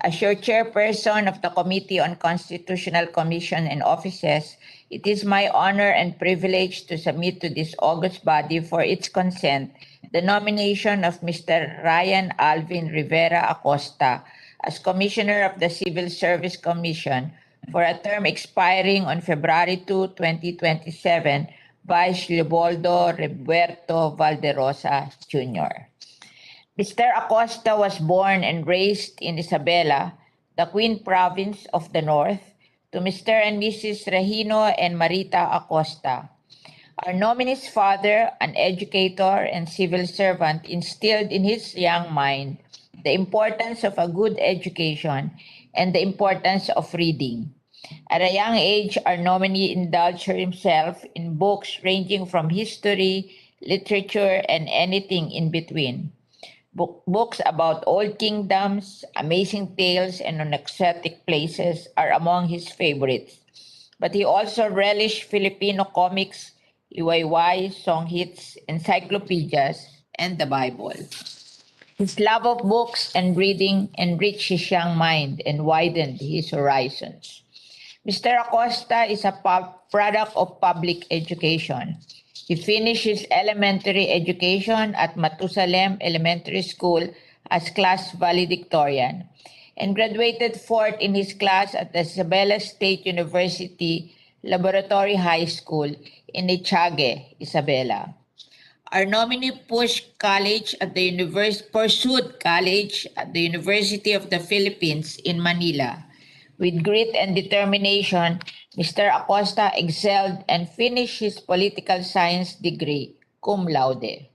As your chairperson of the Committee on Constitutional Commission and Offices, it is my honor and privilege to submit to this august body for its consent the nomination of Mr. Ryan Alvin Rivera Acosta as Commissioner of the Civil Service Commission for a term expiring on February 2, 2027, Vice Leopoldo Roberto Valderosa Jr. Mr. Acosta was born and raised in Isabela, the Queen Province of the North, to Mr. and Mrs. Regino and Marita Acosta. Our nominee's father, an educator and civil servant, instilled in his young mind the importance of a good education and the importance of reading. At a young age, our nominee indulged himself in books ranging from history, literature, and anything in between. Books about old kingdoms, amazing tales, and on exotic places are among his favorites. But he also relished Filipino comics, liwayway, song hits, encyclopedias, and the Bible. His love of books and reading enriched his young mind and widened his horizons. Mr. Acosta is a product of public education. He finished his elementary education at Matusalem Elementary School as class valedictorian and graduated fourth in his class at the Isabela State University Laboratory High School in Echage, Isabela. Our nominee pursued college at the University of the Philippines in Manila. With grit and determination, Mr. Acosta excelled and finished his political science degree, cum laude.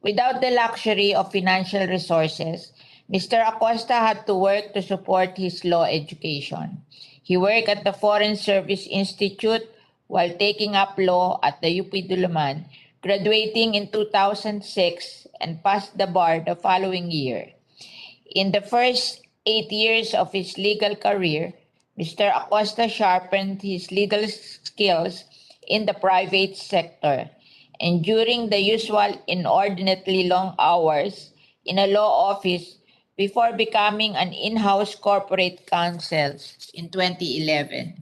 Without the luxury of financial resources, Mr. Acosta had to work to support his law education. He worked at the Foreign Service Institute while taking up law at the UP Diliman, graduating in 2006 and passed the bar the following year. In the first 8 years of his legal career, Mr. Acosta sharpened his legal skills in the private sector, enduring the usual inordinately long hours in a law office before becoming an in-house corporate counsel in 2011.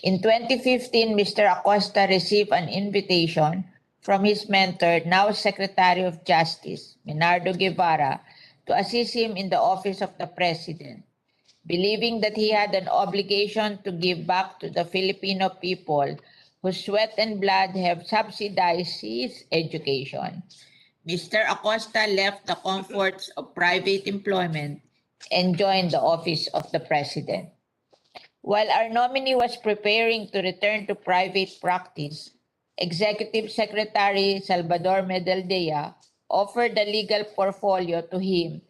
In 2015, Mr. Acosta received an invitation from his mentor, now Secretary of Justice, Menardo Guevara, to assist him in the office of the President. Believing that he had an obligation to give back to the Filipino people whose sweat and blood have subsidized his education, Mr. Acosta left the comforts of private employment and joined the office of the President. While our nominee was preparing to return to private practice, Executive Secretary Salvador Medaldea offered the legal portfolio to him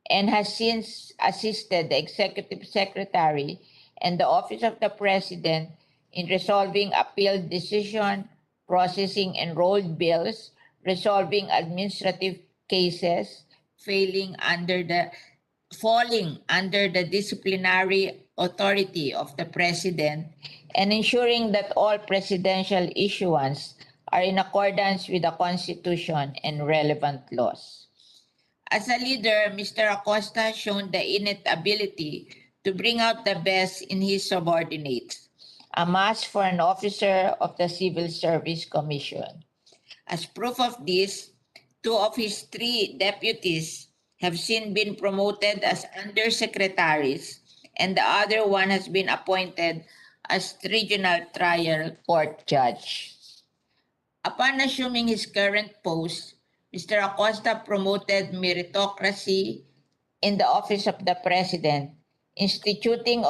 and has since assisted the Executive Secretary and the Office of the President in resolving appeal decision, processing enrolled bills, resolving administrative cases, falling under the disciplinary authority of the President, and ensuring that all presidential issuance are in accordance with the Constitution and relevant laws. As a leader, Mr. Acosta has shown the innate ability to bring out the best in his subordinates, a must for an officer of the Civil Service Commission. As proof of this, 2 of his 3 deputies have since been promoted as undersecretaries, and the other one has been appointed as regional trial court judge. Upon assuming his current post, Mr. Acosta promoted meritocracy, in the Office of the President, instituting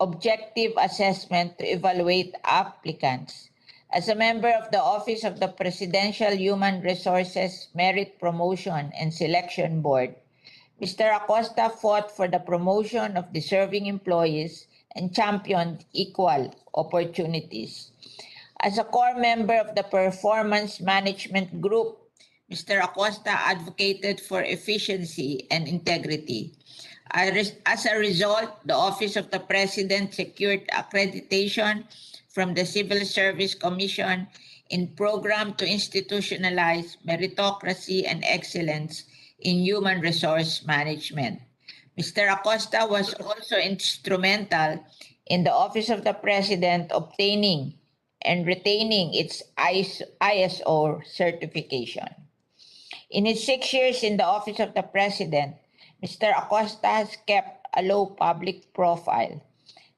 objective assessment to evaluate applicants. As a member of the Office of the Presidential Human Resources Merit Promotion and Selection Board, Mr. Acosta fought for the promotion of deserving employees and championed equal opportunities. As a core member of the Performance Management Group, Mr. Acosta advocated for efficiency and integrity. As a result, the Office of the President secured accreditation from the Civil Service Commission in program to institutionalize meritocracy and excellence in human resource management. Mr. Acosta was also instrumental in the Office of the President obtaining and retaining its ISO certification. In his 6 years in the Office of the President, Mr. Acosta has kept a low public profile,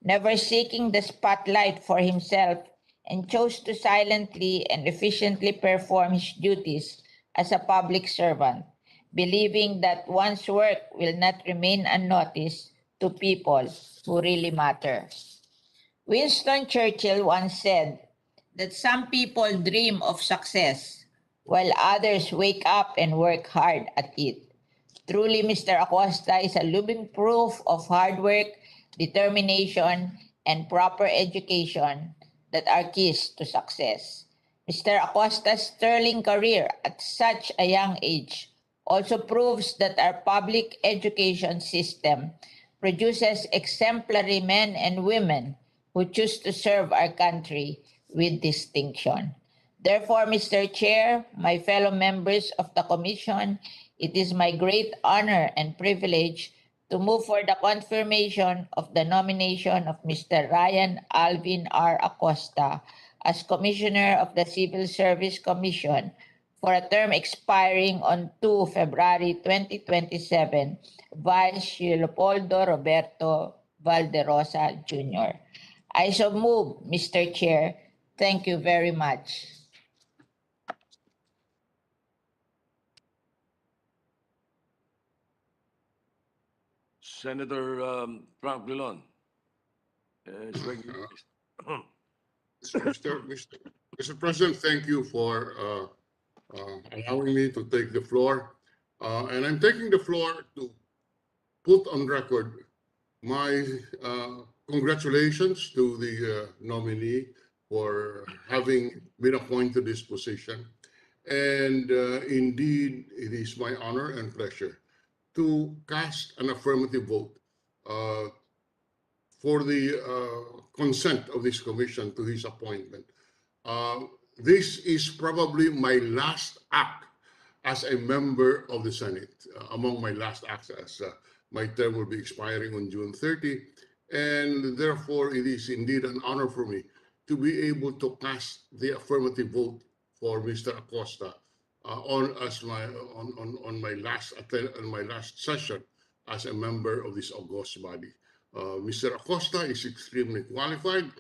never seeking the spotlight for himself, and chose to silently and efficiently perform his duties as a public servant, believing that one's work will not remain unnoticed to people who really matter. Winston Churchill once said that some people dream of success while others wake up and work hard at it. Truly, Mr. Acosta is a living proof of hard work, determination, and proper education that are keys to success. Mr. Acosta's sterling career at such a young age also proves that our public education system produces exemplary men and women who choose to serve our country with distinction. Therefore, Mr. Chair, my fellow members of the Commission, it is my great honor and privilege to move for the confirmation of the nomination of Mr. Ryan Alvin R. Acosta as Commissioner of the Civil Service Commission for a term expiring on 2 February 2027, Vice Leopoldo Roberto Valderosa Jr. I so move, Mr. Chair. Thank you very much. Senator Frank Dillon is recognized. Mr. President, thank you for allowing me to take the floor. And I'm taking the floor to put on record my congratulations to the nominee for having been appointed to this position. And indeed, it is my honor and pleasure to cast an affirmative vote for the consent of this commission to his appointment. This is probably my last act as a member of the Senate, among my last acts, as my term will be expiring on June 30. And therefore, it is indeed an honor for me to be able to cast the affirmative vote for Mr. Acosta on my last session as a member of this august body. Mr. Acosta is extremely qualified.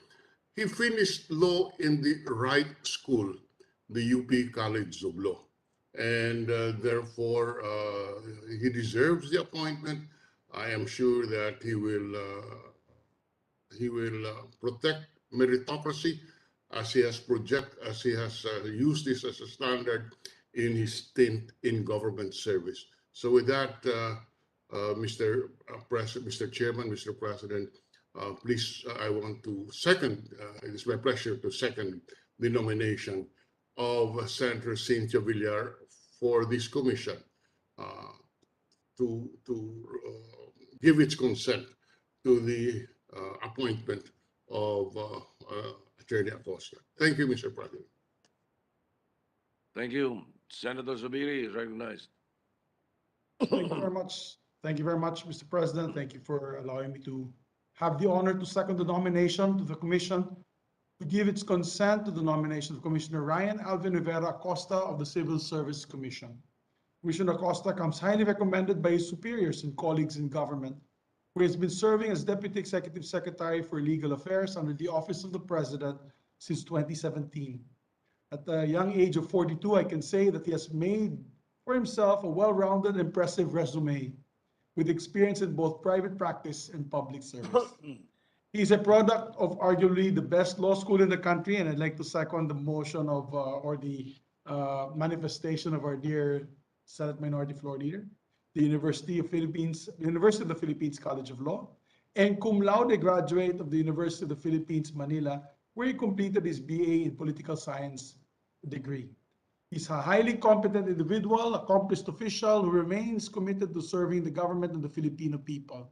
He finished law in the right school, the UP College of Law, and therefore he deserves the appointment. I am sure that he will protect meritocracy as he has used this as a standard in his stint in government service. So with that, Mr. Chairman, Mr. President, please, I want to second, it is my pleasure to second the nomination of Senator Cynthia Villar for this commission to give its consent to the appointment of Attorney Acosta. Thank you, Mr. President. Thank you. Senator Zubiri is recognized. Thank you very much. Thank you very much, Mr. President. Thank you for allowing me to have the honor to second the nomination to the commission to give its consent to the nomination of Commissioner Ryan Alvin Rivera Acosta of the Civil Service Commission. Commissioner Acosta comes highly recommended by his superiors and colleagues in government, who has been serving as Deputy Executive Secretary for Legal Affairs under the Office of the President since 2017. At the young age of 42, I can say that he has made for himself a well-rounded, impressive resume. with experience in both private practice and public service. He's a product of arguably the best law school in the country, and I'd like to second the motion of, or the manifestation of our dear Senate Minority Floor Leader, the University of the Philippines College of Law, and cum laude graduate of the University of the Philippines, Manila, where he completed his BA in Political Science degree. He's a highly competent individual, accomplished official who remains committed to serving the government and the Filipino people.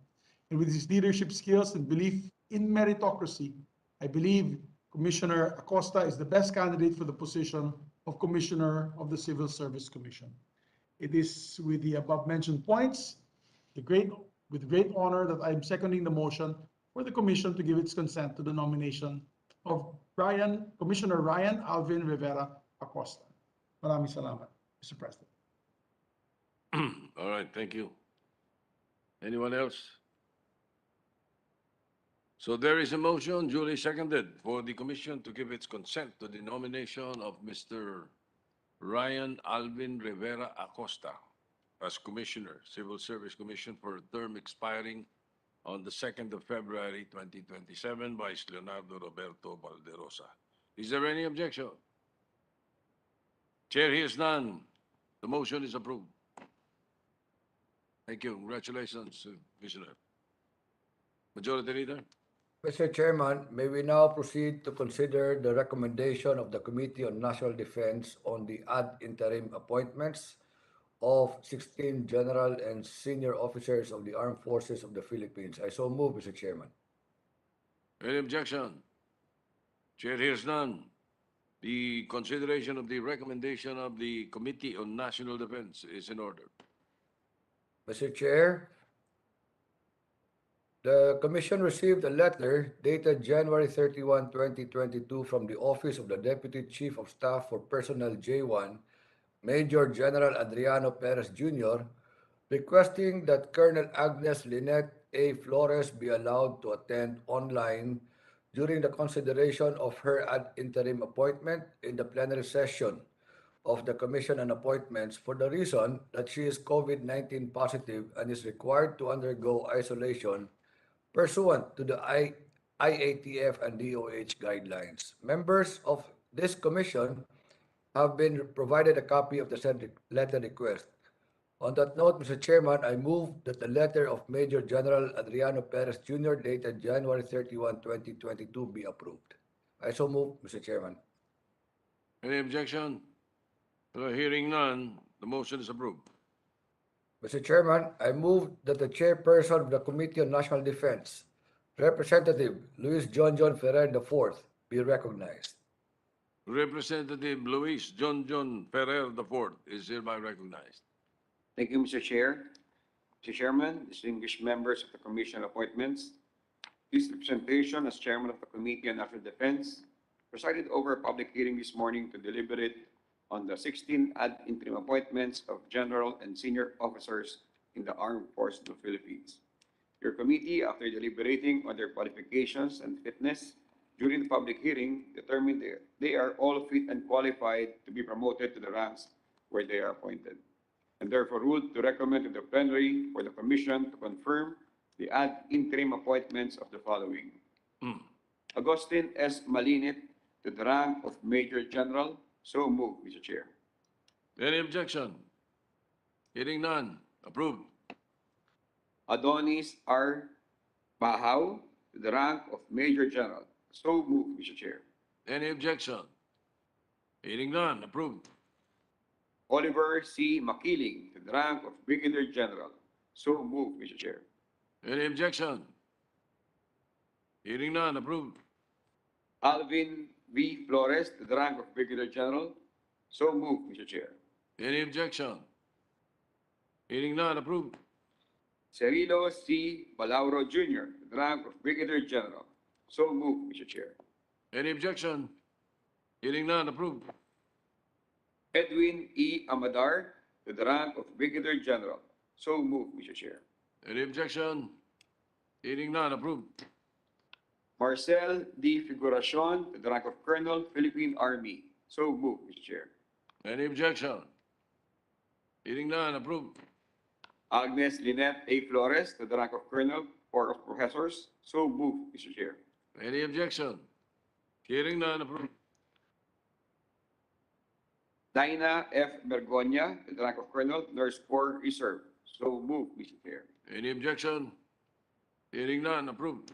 And with his leadership skills and belief in meritocracy, I believe Commissioner Acosta is the best candidate for the position of Commissioner of the Civil Service Commission. It is with the above-mentioned points, with great honor that I'm seconding the motion for the Commission to give its consent to the nomination of Commissioner Ryan Alvin Rivera Acosta. Maraming salamat, Mr. President. All right, thank you. Anyone else? So there is a motion duly seconded for the commission to give its consent to the nomination of Mr. Ryan Alvin Rivera Acosta as Commissioner, Civil Service Commission, for a term expiring on the 2nd of February 2027 by Leonardo Roberto Valderosa. Is there any objection? Chair hears none. The motion is approved. Thank you. Congratulations, Commissioner. Majority Leader? Mr. Chairman, may we now proceed to consider the recommendation of the Committee on National Defense on the ad interim appointments of 16 general and senior officers of the Armed Forces of the Philippines. I so move, Mr. Chairman. Any objection? Chair hears none. The consideration of the recommendation of the Committee on National Defense is in order. Mr. Chair, the Commission received a letter dated January 31, 2022 from the Office of the Deputy Chief of Staff for Personnel J1, Major General Adriano Perez Jr., requesting that Colonel Agnes Lynette A. Flores be allowed to attend online during the consideration of her ad interim appointment in the plenary session of the Commission on Appointments for the reason that she is COVID-19 positive and is required to undergo isolation pursuant to the IATF and DOH guidelines. Members of this commission have been provided a copy of the said letter request. On that note, Mr. Chairman, I move that the letter of Major General Adriano Perez Jr. dated January 31, 2022 be approved. I so move, Mr. Chairman. Any objection? Hearing none, the motion is approved. Mr. Chairman, I move that the Chairperson of the Committee on National Defense, Representative Luis John Ferrer IV, be recognized. Representative Luis John Ferrer IV is hereby recognized. Thank you, Mr. Chair. Mr. Chairman, distinguished members of the Commission on Appointments, this representation as Chairman of the Committee on National Defense presided over a public hearing this morning to deliberate on the 16 ad interim appointments of general and senior officers in the Armed Forces of the Philippines. Your committee, after deliberating on their qualifications and fitness during the public hearing, determined they are all fit and qualified to be promoted to the ranks where they are appointed, and therefore ruled to recommend to the plenary for the commission to confirm the ad interim appointments of the following. Agustin S. Malinit to the rank of Major General. So moved, Mr. Chair. Any objection? Hearing none, approved. Adonis R. Bahaw to the rank of Major General. So moved, Mr. Chair. Any objection? Hearing none, approved. Oliver C. Makiling to the rank of Brigadier General. So moved, Mr. Chair. Any objection? Hearing none, approved. Alvin V. Flores to the rank of Brigadier General. So moved, Mr. Chair. Any objection? Hearing none, approved. Cirilo C. Balauro Jr. to the rank of Brigadier General. So moved, Mr. Chair. Any objection? Hearing none, approved. Edwin E. Amadar to the rank of Brigadier General. So moved, Mr. Chair. Any objection? Hearing none, approved. Marcel D. Figuracion to the rank of Colonel, Philippine Army. So moved, Mr. Chair. Any objection? Hearing none, approved. Agnes Lynette A. Flores to the rank of Colonel, Corps of Professors. So moved, Mr. Chair. Any objection? Hearing none, approved. Dinah F. Bergonia to the rank of Colonel, Nurse Corps Reserve. So moved, Mr. Chair. Any objection? Hearing none, approved.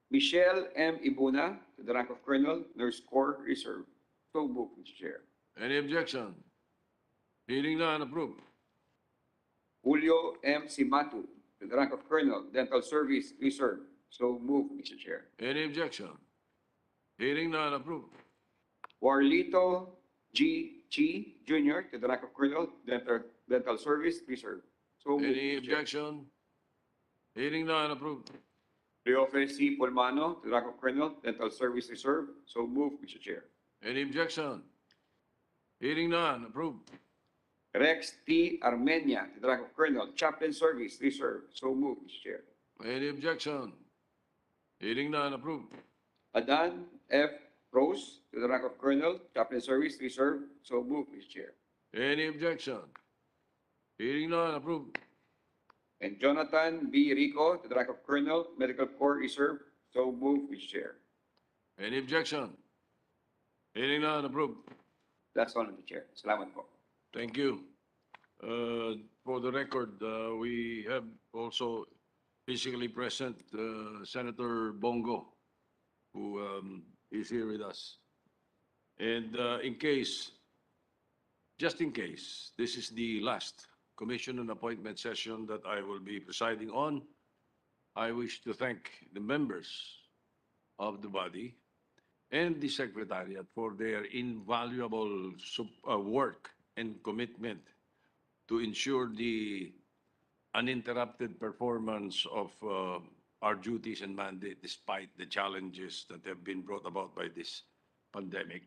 Michelle M. Ibuna to the rank of Colonel, Nurse Corps Reserve. So moved, Mr. Chair. Any objection? Hearing none, approved. Julio M. Simatu to the rank of Colonel, Dental Service Reserve. So moved, Mr. Chair. Any objection? Hearing none, approved. Warlito G. Chi Jr. to the rank of Colonel, Dental Service Reserve. So moved, Any Mr. Chair. objection? Hearing none, approved. Leofe C. Pulmano to the rank of Colonel, Dental Service Reserve. So moved, Mr. Chair. Any objection? Hearing none, approved. Rex T. Armenia to the rank of Colonel, Chaplain Service Reserve. So moved, Mr. Chair. Any objection? Hearing none, approved. Adan F. Rose to the rank of Colonel, Chaplain Service Reserve. So moved, Mr. Chair. Any objection? Hearing none, approved. And Jonathan B. Rico to the rank of Colonel, Medical Corps Reserve. So moved, Mr. Chair. Any objection? Hearing none, approved. That's all, Mr. Chair. Salamat po. Thank you. For the record, we have also physically present Senator Bongo, who is here with us. And just in case, this is the last commission and appointment session that I will be presiding on, I wish to thank the members of the body and the Secretariat for their invaluable work and commitment to ensure the uninterrupted performance of our duties and mandate despite the challenges that have been brought about by this pandemic.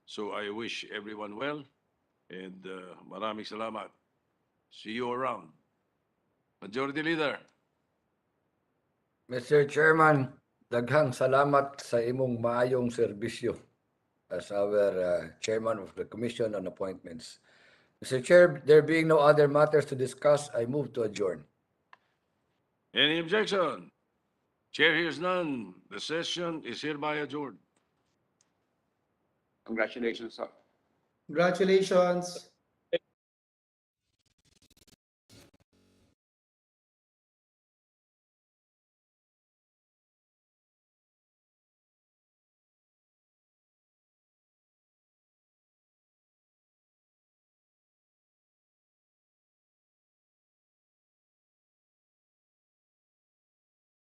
So I wish everyone well and maraming salamat. See you around. Majority Leader. Mr. Chairman, daghang salamat sa imong maayong serbisyo as our Chairman of the Commission on Appointments. Mr. Chair, there being no other matters to discuss, I move to adjourn. Any objection? Chair hears none. The session is hereby adjourned. Congratulations, sir. Congratulations.